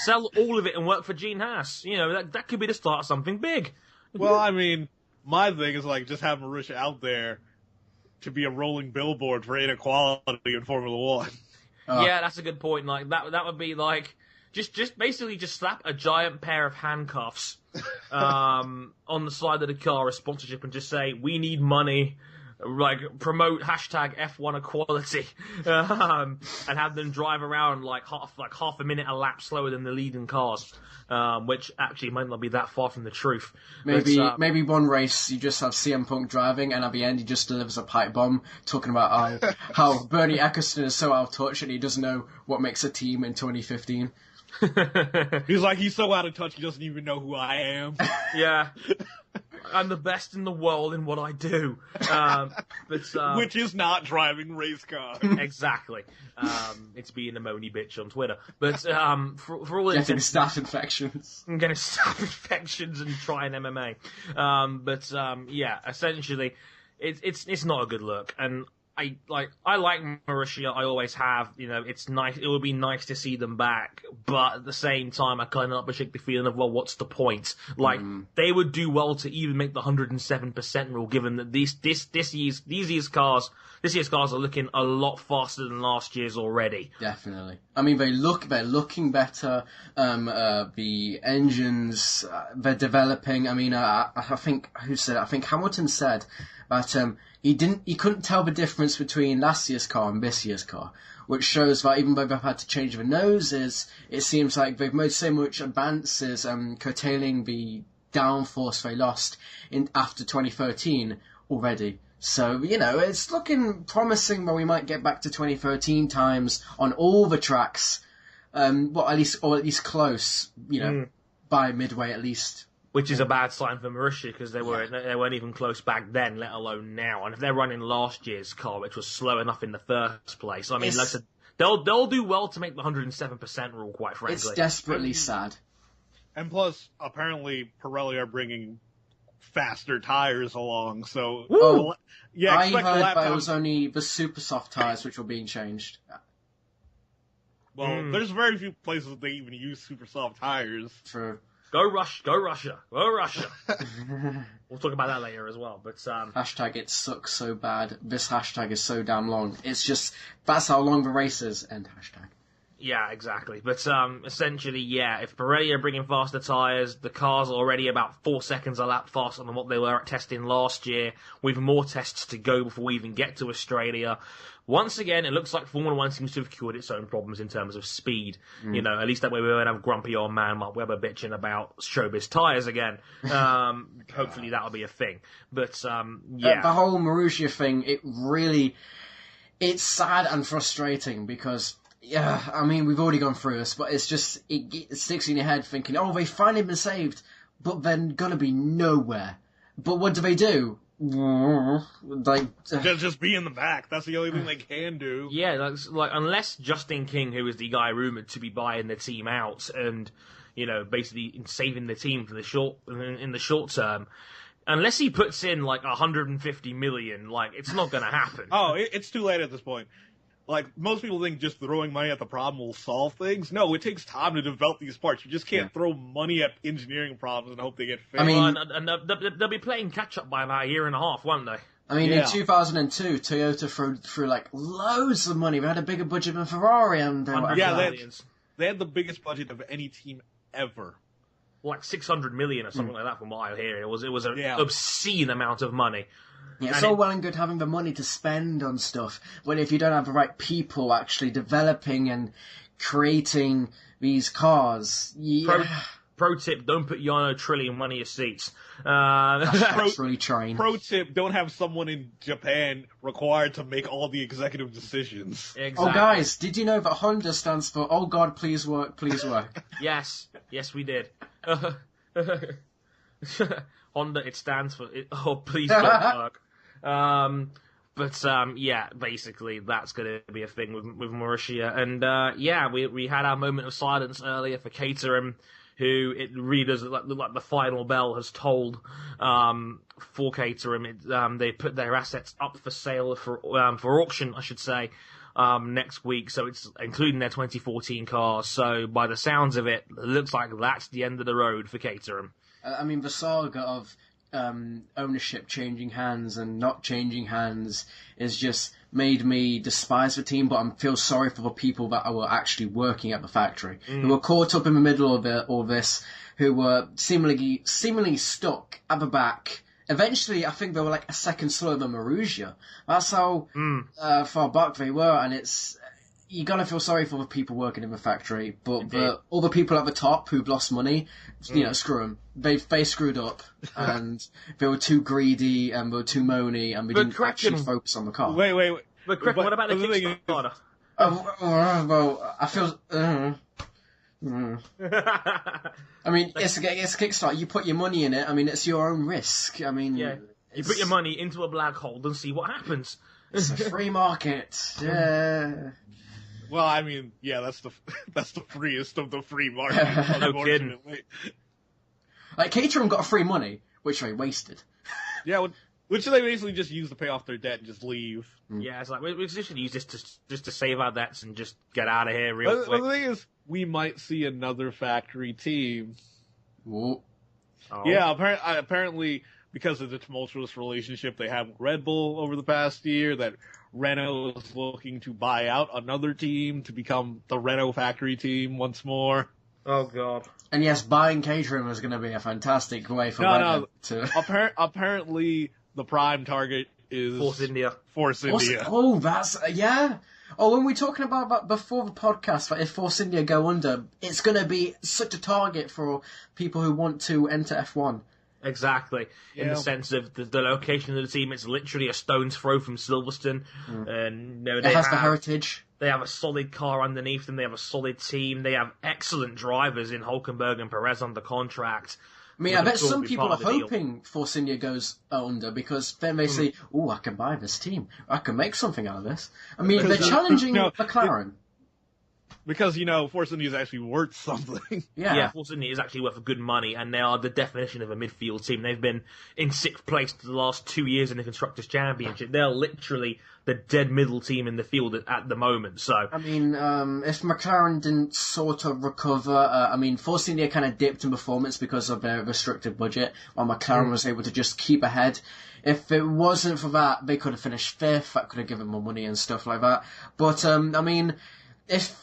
Sell all of it and work for Gene Haas. That could be the start of something big. Well, I mean, my thing is just have Marussia out there to be a rolling billboard for inequality in Formula One. Yeah, that's a good point. Like that would be like just basically slap a giant pair of handcuffs on the side of the car as sponsorship and just say, we need money. Promote hashtag F1 equality, and have them drive around half a minute a lap slower than the leading cars, which actually might not be that far from the truth. Maybe one race you just have CM Punk driving, and at the end he just delivers a pipe bomb talking about how Bernie Eccleston is so out of touch and he doesn't know what makes a team in 2015. He's so out of touch he doesn't even know who I am. Yeah. I'm the best in the world in what I do. Which is not driving race cars. Exactly. It's being a moany bitch on Twitter. But for all getting staph infections. I'm getting staph infections and trying MMA. Essentially, it's not a good look. And I like Marussia. I always have. It's nice. It would be nice to see them back, but at the same time, I kind of shake the feeling of, well, what's the point? They would do well to even make the 107% rule, given that this year's cars are looking a lot faster than last year's already. Definitely. I mean, they're looking better. The engines they're developing. I mean, I think Hamilton said that he couldn't tell the difference between last year's car and this year's car, which shows that even though they've had to change the noses, it seems like they've made so much advances, curtailing the downforce they lost after 2013 already. So, it's looking promising where we might get back to 2013 times on all the tracks. At least close, by midway at least. Which is a bad sign for Marussia because they weren't even close back then, let alone now. And if they're running last year's car, which was slow enough in the first place, I mean, like I said, they'll do well to make the 107% rule, quite frankly. It's desperately sad. And plus, apparently, Pirelli are bringing faster tires along, so... I heard that it was only the super soft tires which were being changed. Well, there's very few places that they even use super soft tires. True. Go Russia. We'll talk about that later as well. But hashtag it sucks so bad. This hashtag is so damn long. It's just, that's how long the race is. End hashtag. Yeah, exactly. But essentially, if Pirelli are bringing faster tyres, the car's already about 4 seconds a lap faster than what they were testing last year, with more tests to go before we even get to Australia. Once again, it looks like Formula 1 seems to have cured its own problems in terms of speed. At least that way we won't have grumpy old man Mark Webber bitching about showbiz tyres again. Hopefully that'll be a thing. But, the whole Marussia thing, it's sad and frustrating because, I mean, we've already gone through this, but it's just, it sticks in your head thinking, they've finally been saved, but they're gonna be nowhere. But what do? Just be in the back. That's the only thing they can do. Yeah, like unless Justin King, who is the guy rumored to be buying the team out and basically saving the team for in the short term, unless he puts in like 150 million, it's not going to happen. It's too late at this point. Like, most people think just throwing money at the problem will solve things. No, it takes time to develop these parts. You just can't throw money at engineering problems and hope they get fixed. I mean, and they'll be playing catch-up by about a year and a half, won't they? I mean, in 2002, Toyota threw loads of money. They had a bigger budget than Ferrari. And they had the biggest budget of any team ever. Like 600 million or something like that from what I hear. It was an obscene amount of money. Yeah, it's all well and good having the money to spend on stuff, but if you don't have the right people actually developing and creating these cars... Pro tip, don't put Yano Trilli in one of your seats. Really trying. Pro tip, don't have someone in Japan required to make all the executive decisions. Exactly. Oh, guys, did you know that Honda stands for "Oh God, please work, please work"? Yes, we did. Honda, it stands for "Oh, please don't work." Basically that's going to be a thing with Marussia. And we had our moment of silence earlier for Caterham, who it really does look like the final bell has tolled for Caterham. They put their assets up for sale for auction, I should say, next week. So it's including their 2014 cars. So by the sounds of it, it looks like that's the end of the road for Caterham. I mean, the saga of ownership changing hands and not changing hands is just made me despise the team, but I feel sorry for the people that were actually working at the factory, who were caught up in the middle of all this, who were seemingly stuck at the back. Eventually, I think they were like a second slower than Marussia. That's how far back they were, and you gotta feel sorry for the people working in the factory, but all the people at the top who've lost money, screw them. They screwed up, and they were too greedy, and they were too moany, and they didn't actually focus on the car. Wait. But what about the Kickstarter? Well, I feel... I mean, it's Kickstarter. You put your money in it. I mean, it's your own risk. I mean... Yeah. You put your money into a black hole and see what happens. It's a free market. Yeah. Well, I mean, that's the freest of the free market, unfortunately. Like, Caterham got free money, which they wasted. Yeah, which they basically just use to pay off their debt and just leave. Yeah, it's like, we just should use this just to save our debts and just get out of here real quick. The thing is, we might see another factory team. Whoa. Oh. Yeah, apparently, because of the tumultuous relationship they have with Red Bull over the past year, that Renault is looking to buy out another team to become the Renault factory team once more. Oh, God. And yes, buying Caterham is going to be a fantastic way for Renault to... Apparently, the prime target is... Force India. Oh, that's... yeah. Oh, when we were talking about that before the podcast, that if Force India go under, it's going to be such a target for people who want to enter F1. Exactly. In the sense of the location of the team, it's literally a stone's throw from Silverstone. And It has the heritage. They have a solid car underneath them. They have a solid team. They have excellent drivers in Hulkenberg and Perez under contract. I mean, I bet some people are hoping Force India goes under because then they say, "Oh, I can buy this team. I can make something out of this." I mean, they're challenging McLaren. Because, Force India is actually worth something. Yeah, Force India is actually worth good money, and they are the definition of a midfield team. They've been in 6th place for the last 2 years in the Constructors' Championship. They're literally the dead middle team in the field at the moment. So I mean, if McLaren didn't sort of recover, Force India kind of dipped in performance because of their restricted budget, while McLaren was able to just keep ahead. If it wasn't for that, they could have finished 5th. That could have given more money and stuff like that. But if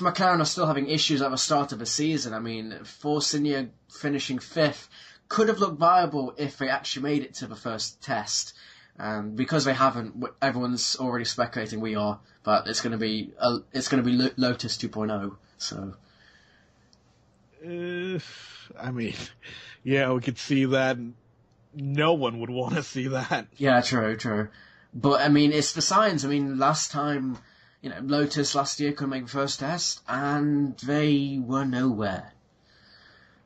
McLaren are still having issues at the start of the season, Force India finishing 5th could have looked viable if they actually made it to the first test. Because they haven't, everyone's already speculating we are, but it's going to be Lotus 2.0. So, we could see that. No one would want to see that. Yeah, true. But it's the signs. Last time, Lotus last year couldn't make the first test, and they were nowhere.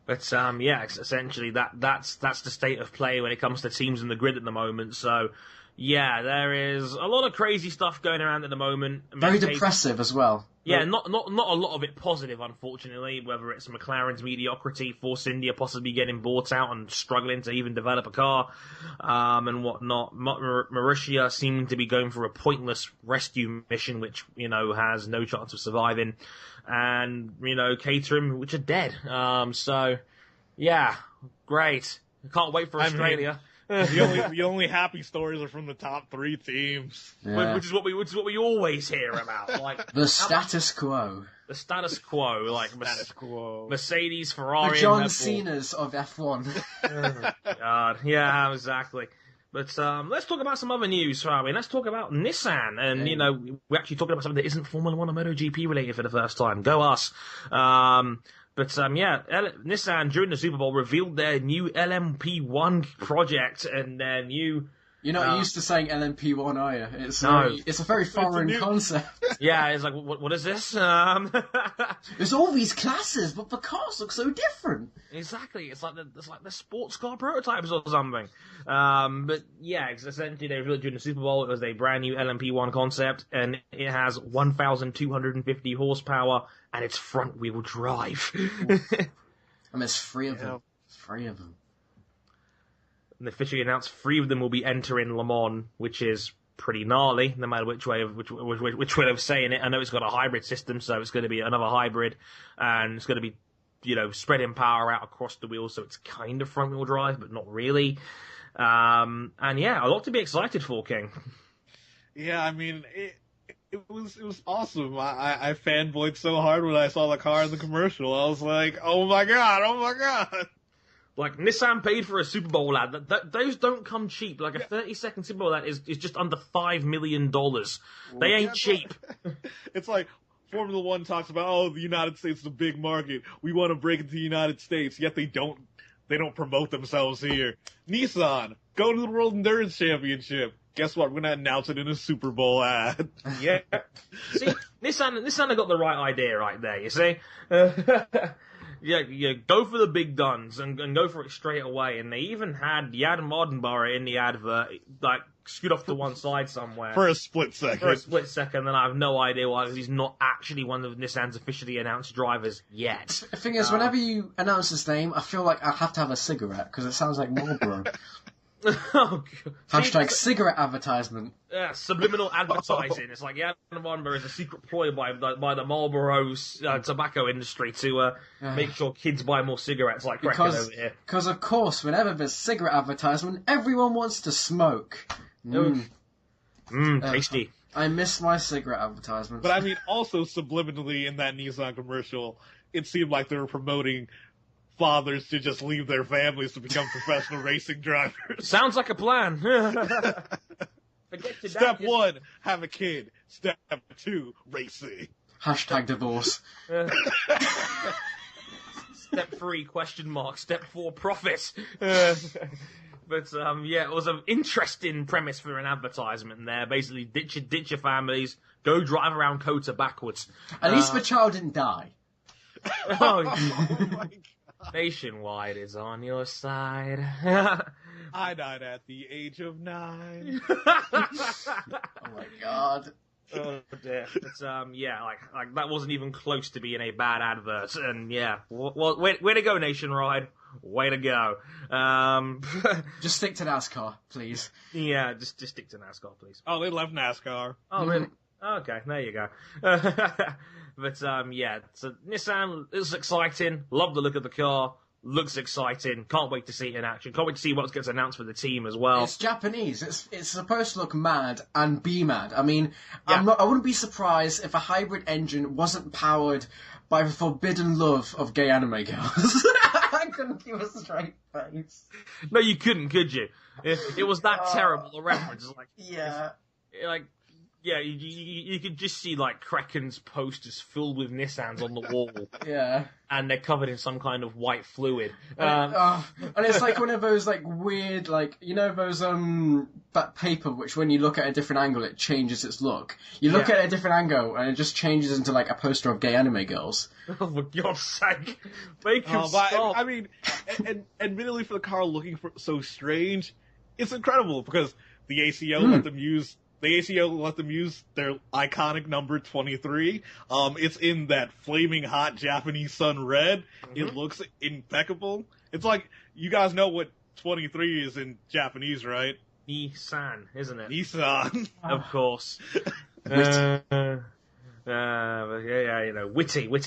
But essentially that's the state of play when it comes to teams in the grid at the moment. So yeah, there is a lot of crazy stuff going around at the moment. Very depressive as well. Yeah, not a lot of it positive, unfortunately. Whether it's McLaren's mediocrity, Force India possibly getting bought out and struggling to even develop a car, and whatnot. Mauritius seeming to be going for a pointless rescue mission, which has no chance of surviving, and Caterham, which are dead. So yeah, great. I can't wait for Australia. The only happy stories are from the top 3 teams, which is what we always hear about, like the status quo. The status quo, like status quo. Mercedes, Ferrari, the John Cena's of F1. Oh, God, yeah, exactly. But let's talk about some other news, shall we? Let's talk about Nissan, and we're actually talking about something that isn't Formula One or MotoGP related for the first time. Go us! Nissan during the Super Bowl revealed their new LMP1 project and their new. You're not used to saying LMP1, are you? It's a very foreign concept. Yeah, it's like, what is this? There's all these classes, but the cars look so different. Exactly, it's like the sports car prototypes or something. But yeah, essentially they revealed during the Super Bowl it was a brand new LMP1 concept, and it has 1,250 horsepower, and it's front-wheel drive. And there's 3 of them. 3 of them. And they officially announced 3 of them will be entering Le Mans, which is pretty gnarly, no matter which way of saying it. I know it's got a hybrid system, so it's going to be another hybrid, and it's going to be, spreading power out across the wheels, so it's kind of front-wheel drive, but not really. And yeah, a lot to be excited for, King. Yeah, it was awesome. I fanboyed so hard when I saw the car in the commercial. I was like, oh my god. Like, Nissan paid for a Super Bowl ad. Those don't come cheap. Like, a 30-second Super Bowl ad is just under $5 million. They ain't cheap. It's like Formula One talks about, the United States is a big market. We want to break into the United States, yet they don't promote themselves here. Nissan, go to the World Endurance Championship. Guess what? We're going to announce it in a Super Bowl ad. Yeah. See, Nissan have got the right idea right there, you see? Yeah, go for the big guns and go for it straight away. And they even had Jan Mardenborough in the advert, like, scoot off to one side somewhere. For a split second. And I have no idea why, because he's not actually one of Nissan's officially announced drivers yet. The thing is, whenever you announce his name, I feel like I have to have a cigarette, because it sounds like Marlboro. Oh, Hashtag cigarette advertisement. Yeah, subliminal advertising. It's like, yeah, Marlboro is a secret ploy by the Marlboro tobacco industry to make sure kids buy more cigarettes like crack over here. Because, of course, whenever there's cigarette advertisement, everyone wants to smoke. Tasty. I miss my cigarette advertisements. But also subliminally in that Nissan commercial, it seemed like they were promoting fathers to just leave their families to become professional racing drivers. Sounds like a plan. Step 1, have a kid. Step 2, racing. Hashtag divorce. Step 3, question mark. Step 4, profit. But yeah, it was an interesting premise for an advertisement there. Basically, ditch your families, go drive around Kota backwards. At least the child didn't die. Oh, Oh my God. Nationwide is on your side. I died at the age of 9. Oh my god. Oh dear. But yeah, like that wasn't even close to being a bad advert. And yeah, well, way to go, Nationwide. Way to go. Just stick to NASCAR, please. Yeah, just stick to NASCAR, please. Oh, they left NASCAR. Oh, really? Okay, there you go. But yeah, so Nissan is exciting. Love the look of the car. Looks exciting. Can't wait to see it in action. Can't wait to see what gets announced for the team as well. It's Japanese. It's supposed to look mad and be mad. I mean, Yeah. I wouldn't be surprised if a hybrid engine wasn't powered by the forbidden love of gay anime girls. I couldn't give a straight face. No, you couldn't, could you? It was that terrible a reference. Yeah. Yeah, you could just see like Krecken's posters filled with Nissans on the wall, Yeah. and they're covered in some kind of white fluid. And it's like one of those like weird, like, you know those that paper which when you look at a different angle it changes its look. You look Yeah. at a different angle and it just changes into like a poster of gay anime girls. Oh, for God's sake, make him But stop! I mean, and admittedly for the car looking so strange, it's incredible because the ACO let them use. The ACO let them use their iconic number 23. It's in that flaming hot Japanese sun red. It looks impeccable. It's like, you guys know what 23 is in Japanese, right? Nissan, isn't it? Nissan. Of course. Witty. Yeah, you know, witty. But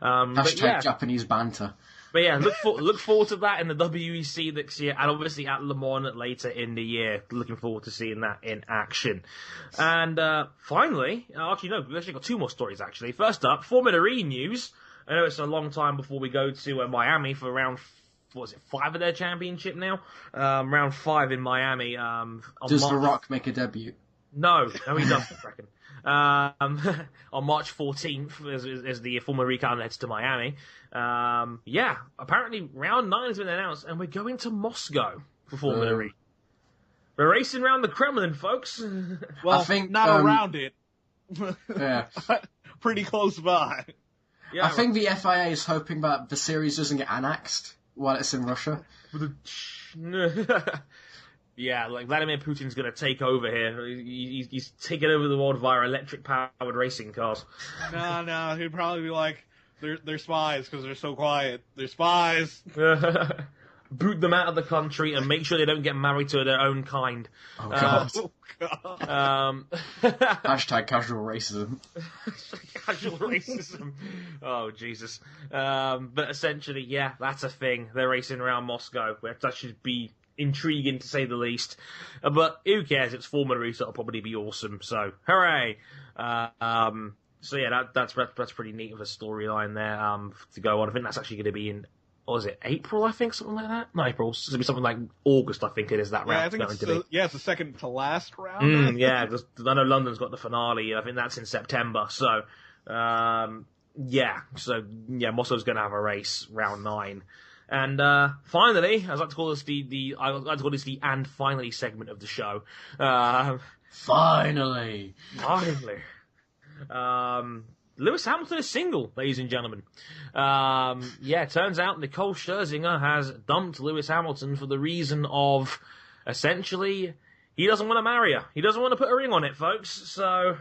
Hashtag yeah, Japanese banter. But yeah, look forward to that in the WEC next year, and obviously at Le Mans later in the year. Looking forward to seeing that in action. And finally, actually no, we've actually got 2 more stories actually. First up, Formula E news. I know it's a long time before we go to Miami for round, what was it, 5 of their championship now? Round 5 in Miami. Does The Rock make a debut? No, he doesn't, I reckon. On March 14th, as the Formula E calendar heads to Miami. Yeah, apparently round 9 has been announced, and we're going to Moscow for Formula E. We're racing around the Kremlin, folks. Well, I think, not around it. Yeah. Pretty close by. Yeah, I think the FIA is hoping that the series doesn't get annexed while it's in Russia. Yeah, like Vladimir Putin's going to take over here. He's taking over the world via electric-powered racing cars. No, he'd probably be like, they're spies because they're so quiet. They're spies. Boot them out of the country and make sure they don't get married to their own kind. Oh god. Oh, God. Hashtag casual racism. Casual racism. Oh, Jesus. But essentially, yeah, that's a thing. They're racing around Moscow. That should be intriguing, to say the least. But who cares? It's Formula E, so it'll probably be awesome. So, hooray! So yeah, that's pretty neat of a storyline there to go on. I think that's actually going to be in, what was it, April, I think, something like that? Not April, it's going to be something like August, I think it is, that round. Yeah, I think it's the second to last round. Yeah, because I know London's got the finale, I think that's in September, so, yeah, Moscow's going to have a race, round 9. And finally, I'd like to call this the "and finally" segment of the show. Finally. Lewis Hamilton is single, ladies and gentlemen. Yeah, it turns out Nicole Scherzinger has dumped Lewis Hamilton for the reason of, essentially, he doesn't want to marry her. He doesn't want to put a ring on it, folks. So,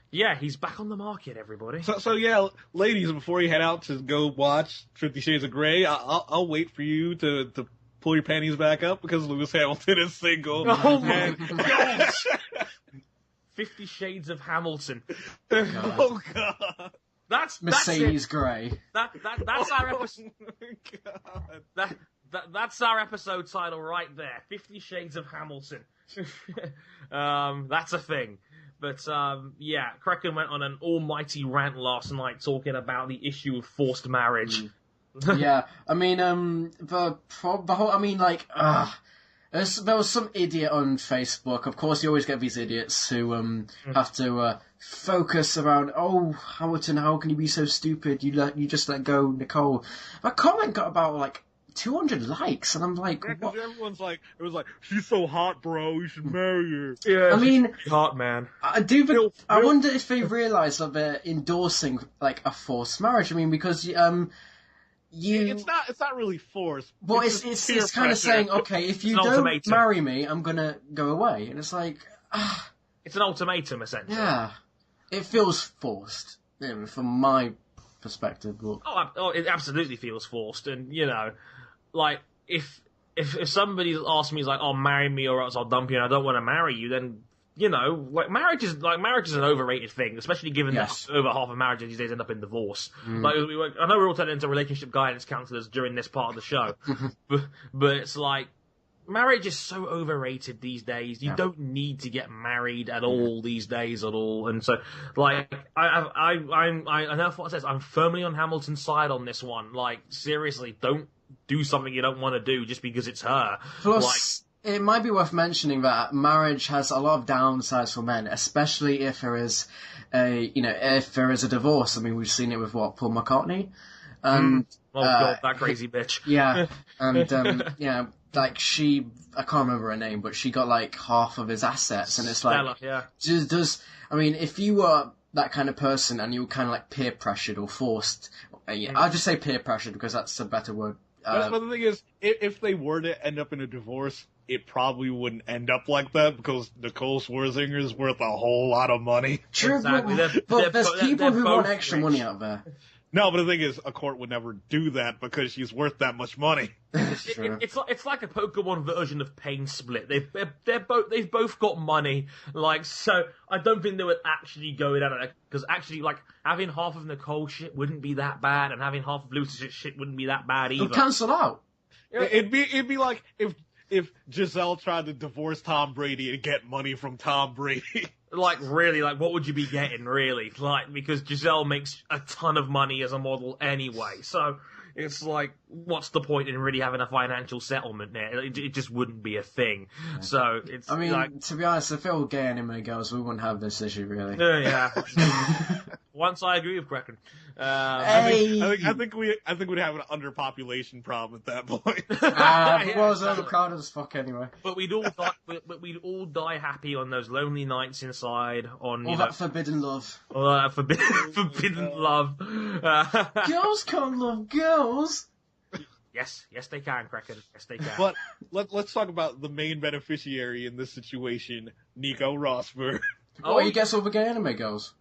yeah, he's back on the market, everybody. So yeah, ladies, before you head out to go watch 50 Shades of Grey, I'll wait for you to pull your panties back up because Lewis Hamilton is single. Oh my God! 50 Shades of Hamilton. Oh God! That's Mercedes it. Grey. That's our episode. Oh God. That's our episode title right there. 50 Shades of Hamilton. That's a thing. But yeah, Krecken went on an almighty rant last night talking about the issue of forced marriage. Yeah, I mean, the whole, I mean, like, There was some idiot on Facebook. Of course, you always get these idiots who have to focus around. Oh, Hamilton, how can you be so stupid? You just let go, Nicole. My comment got about like 200 likes, and I'm like, Yeah, what? everyone's like, it was like, she's so hot, bro. You should marry her. Yeah, I mean, hot man. I wonder if they realise that they're endorsing like a forced marriage. I mean, because It's not really forced. well, just it's peer kind of pressure. saying, okay, if you It's an don't ultimatum. marry me, I'm gonna go away, and it's like, It's an ultimatum, essentially. yeah, it feels forced from my perspective. But It absolutely feels forced, and like if somebody asks me like, "Oh, marry me or else I'll dump you," and I don't want to marry you, then like marriage is an overrated thing, especially given Yes. that over half of marriages these days end up in divorce. Like I know we're all turning into relationship guidance counselors during this part of the show, but it's like marriage is so overrated these days. You don't need to get married at all these days at all, and so like I know what it says. I'm firmly on Hamilton's side on this one. Like seriously, don't do something you don't want to do just because it's her. plus, it might be worth mentioning that marriage has a lot of downsides for men, especially if there is a divorce. I mean, we've seen it with Paul McCartney, and Oh god, that crazy bitch. yeah, and like I can't remember her name, but she got like half of his assets, and it's like, Stella, I mean, if you were that kind of person and you were kind of like peer pressured or forced, I'll just say peer pressured because that's a better word. But the thing is, if they were to end up in a divorce, it probably wouldn't end up like that because Nicole Scherzinger's worth a whole lot of money. True, Exactly. but there's people who want both extra rich. money out there. No, but the thing is, a court would never do that because she's worth that much money. True. It's like a Pokemon version of Pain Split. They've both got money, like, so I don't think they would actually go in at it because actually like having half of Nicole shit wouldn't be that bad, and having half of Lucy's shit wouldn't be that bad either. It'll cancel out. It'd be like if Giselle tried to divorce Tom Brady and get money from Tom Brady. Like, really, like, what would you be getting, really? Like, because Giselle makes a ton of money as a model anyway, so it's like, what's the point in really having a financial settlement there? It just wouldn't be a thing. So, it's I mean, like... to be honest, if it were gay anime girls, we wouldn't have this issue, really. Yeah. Once I agree with Kraken. Hey! I think we'd have an underpopulation problem at that point. Well, it's overcrowded as fuck anyway. But we'd all die happy on those lonely nights inside, on, All that forbidden love. all that forbidden love. Girls can't love girls! Yes, they can, Kraken. Yes, they can. But let's talk about the main beneficiary in this situation, Nico Rosberg. Oh, he gets all the gay anime girls.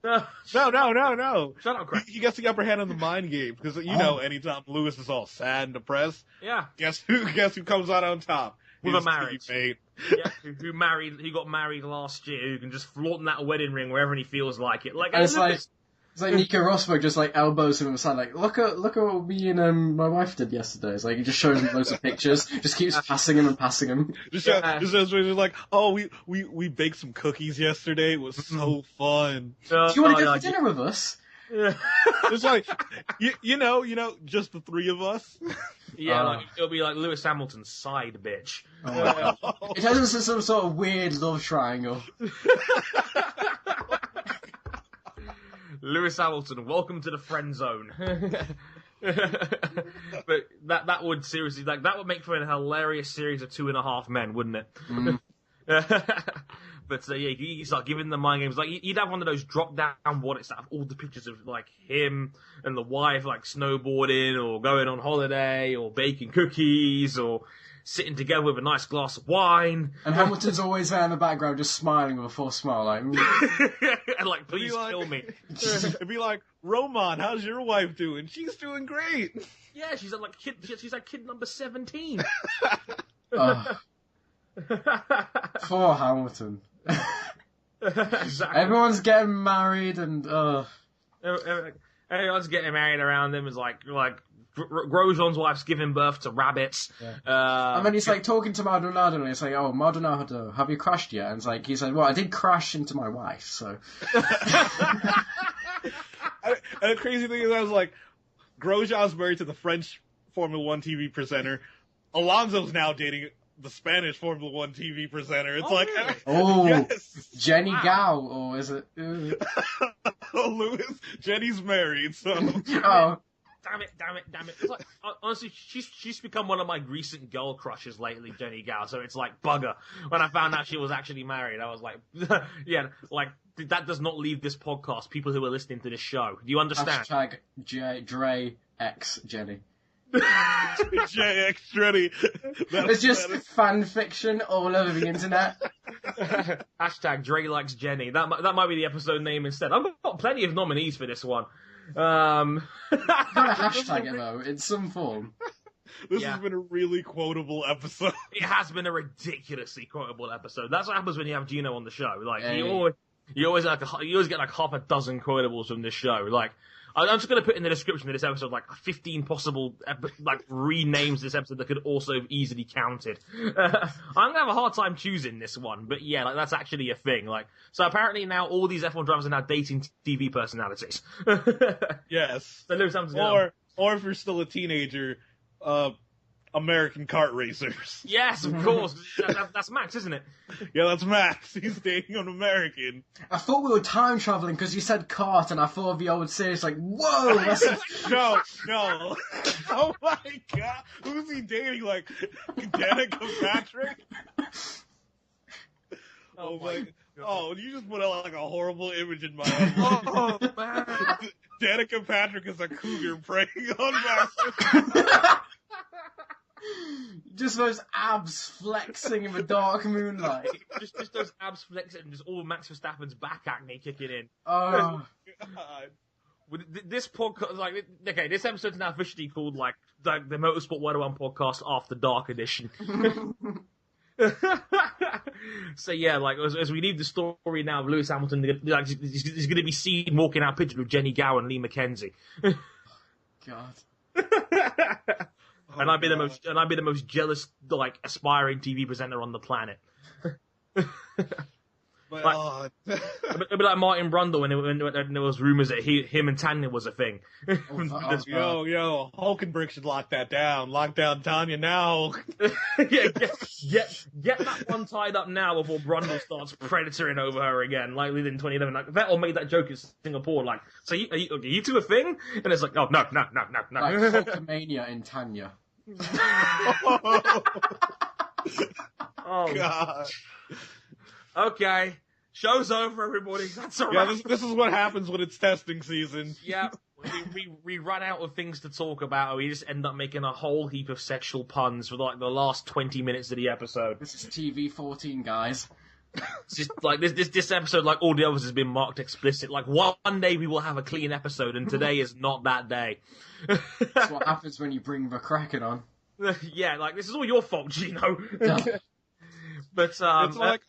No. Shut up, Kraken. He gets the upper hand on the mind game because anytime Lewis is all sad and depressed, Yeah. guess who comes out on top? With His a marriage. teammate. Yeah, who got married last year, who can just flaunt that wedding ring wherever he feels like it. Like, And it's like Nico Rosberg just like elbows him in the side, like, look at what me and my wife did yesterday. It's like he just shows him loads of pictures, just keeps passing him. Just like, oh, we baked some cookies yesterday. It was so fun. Do you want to go for dinner with us? Yeah. It's like, you know, just the three of us. Yeah, like, it'll be like Lewis Hamilton's side bitch. It turns into some sort of weird love triangle. Lewis Hamilton, welcome to the friend zone. But that would seriously, like, that would make for a hilarious series of 2.5 Men, wouldn't it? But yeah, you start giving them mind games. Like, you'd have one of those drop down wallets that have all the pictures of like him and the wife, like snowboarding or going on holiday or baking cookies or sitting together with a nice glass of wine. And Hamilton's always there in the background, just smiling with a forced smile, like. And like, please kill me. It'd be like, Roman, how's your wife doing? She's doing great. Yeah, she's like kid number 17. Poor Hamilton. Exactly. Everyone's getting married and Everyone's getting married around him. Is like Grosjean's wife's giving birth to rabbits. Yeah. And then he's like talking to Maldonado and he's like, oh, Maldonado, have you crashed yet? And it's like, he's like, well, I did crash into my wife, so. And the crazy thing is, I was like, Grosjean's married to the French Formula One TV presenter. Alonso's now dating the Spanish Formula One TV presenter. It's Really? Oh, yes. Jenny Wow. Gao, or is it? Lewis, Jenny's married, so Oh, Damn it. It's like, honestly, she's become one of my recent girl crushes lately, Jenny Gao. So it's like bugger. When I found out she was actually married, I was like, yeah, like that does not leave this podcast. People who are listening to this show, do you understand? hashtag Dre X Jenny. JX Jenny. It's just fan fiction all over the internet. Hashtag Dre likes Jenny. That might be the episode name instead. I've got plenty of nominees for this one. Got a hashtag it though, in some form. This has been a really quotable episode. It has been a ridiculously quotable episode. That's what happens when you have Gino on the show. Like Hey. you always get like half a dozen quotables from this show. Like I'm just going to put in the description of this episode like 15 possible like renames of this episode that could also have easily counted. I'm going to have a hard time choosing this one, but yeah, like that's actually a thing. Like so apparently now all these F1 drivers are now dating TV personalities. Yes. So Lewis Hamilton, Or if you're still a teenager, American kart racers. yes, of course. That's Max, isn't it? Yeah, that's Max. He's dating an American. I thought we were time traveling because you said cart, and I thought of the old series like, whoa, that's No. Oh my god. Who's he dating? Like, Danica Patrick? Oh my god. Oh, you just put out like a horrible image in my head. Oh, man. Danica Patrick is a cougar preying on Max. just those abs flexing in the dark moonlight. just those abs flexing and just all Max Verstappen's back acne kicking in. Oh, God. With this podcast, like, okay, this episode's now officially called like the Motorsport 101 podcast After Dark edition. So yeah, like as we leave the story now of Lewis Hamilton, like, he's going to be seen walking out pictured with Jenny Gow and Lee McKenzie. God. And I'd be the most jealous, like, aspiring TV presenter on the planet. But, Like- It'd be like Martin Brundle when there was rumors that him and Tanya was a thing. yo, Hulkenberg should lock that down. Lock down Tanya now. Yeah, get that one tied up now before Brundle starts predatoring over her again, like we did in 2011. Like Vettel made that joke in Singapore, like, so are you two a thing? And it's like, oh no. Like Hulkamania in Tanya. Oh God. Okay, show's over, everybody. That's all Yeah, right. this is what happens when it's testing season. Yeah, we run out of things to talk about, and we just end up making a whole heap of sexual puns for like the last 20 minutes of the episode. This is TV 14, guys. It's just like this episode, like all the others, has been marked explicit. Like one day we will have a clean episode, and today is not that day. That's what happens when you bring the Kraken on. Yeah, like this is all your fault, Gino. Yeah. But It's like,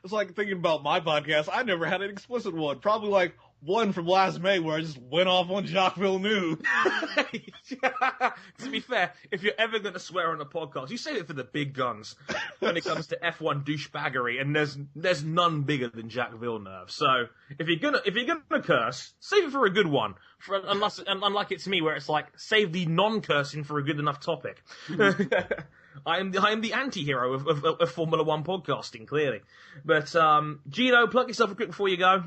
it's like thinking about my podcast. I never had an explicit one. Probably like one from last May where I just went off on Jacques Villeneuve. to be fair, if you're ever going to swear on a podcast, you save it for the big guns when it comes to F1 douchebaggery, and there's none bigger than Jacques Villeneuve. So if you're gonna curse, save it for a good one. Unlike it's me, where it's like save the non-cursing for a good enough topic. I am the anti-hero of Formula One podcasting, clearly. But Gino, plug yourself a quick before you go.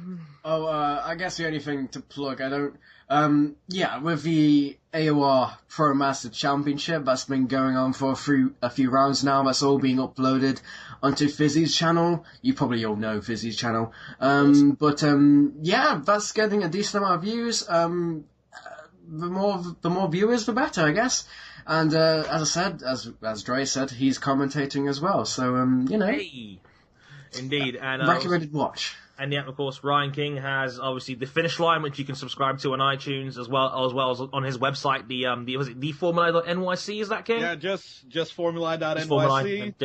Oh, I guess the only thing to plug, I don't... with the AOR Pro Master Championship, that's been going on for a few rounds now. That's all being uploaded onto Fizzy's channel. You probably all know Fizzy's channel. That's getting a decent amount of views. The more viewers, the better, I guess. And as I said, as Dre said, he's commentating as well. So Hey. Indeed, and recommended watch. And yeah, of course, Ryan King has obviously the Finish Line, which you can subscribe to on iTunes as well as on his website. The Formula.nyc, is that King? Yeah, just Formula.nyc.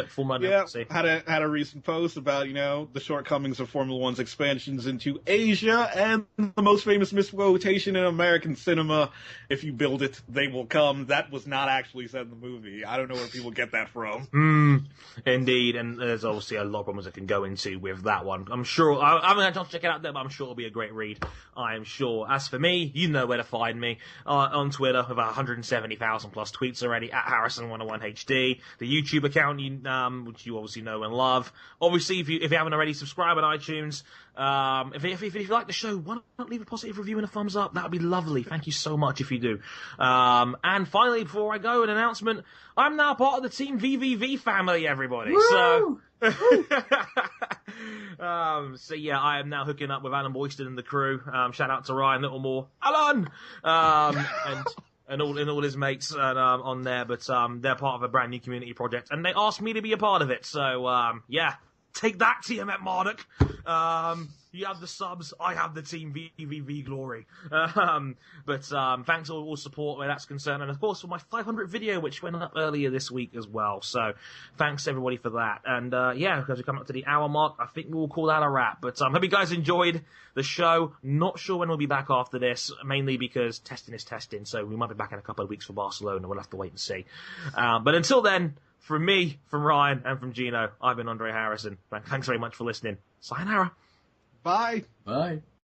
Formula.nyc. Had a recent post about the shortcomings of Formula One's expansions into Asia and the most famous misquotation in American cinema: "If you build it, they will come." That was not actually said in the movie. I don't know where people get that from. Indeed, and there's obviously a lot of problems I can go into with that one. I'm sure I haven't had a chance to check it out there, but I'm sure it'll be a great read. I am sure. As for me, you know where to find me on Twitter with 170,000 plus tweets already at Harrison101HD. The YouTube account, which you obviously know and love. Obviously, if you haven't already, subscribe on iTunes. If you like the show, why not leave a positive review and a thumbs up? That would be lovely. Thank you so much if you do. And finally, before I go, an announcement. I'm now part of the Team VVV family, everybody. Woo! So yeah, I am now hooking up with Alan Boyston and the crew. Shout out to Ryan Littlemore, Alan, and all his mates on there. But they're part of a brand new community project, and they asked me to be a part of it. So yeah. Take that, TM at Marduk. You have the subs, I have the Team VVV glory. But thanks for all support where that's concerned, and of course for my 500th video, which went up earlier this week as well. So thanks everybody for that. And yeah, as we come up to the hour mark, I think we'll call that a wrap. But hope you guys enjoyed the show. Not sure when we'll be back after this, mainly because testing is testing. So we might be back in a couple of weeks for Barcelona. We'll have to wait and see. But until then, from me, from Ryan, and from Gino, I've been Andre Harrison. Thanks very much for listening. Sayonara. Bye. Bye.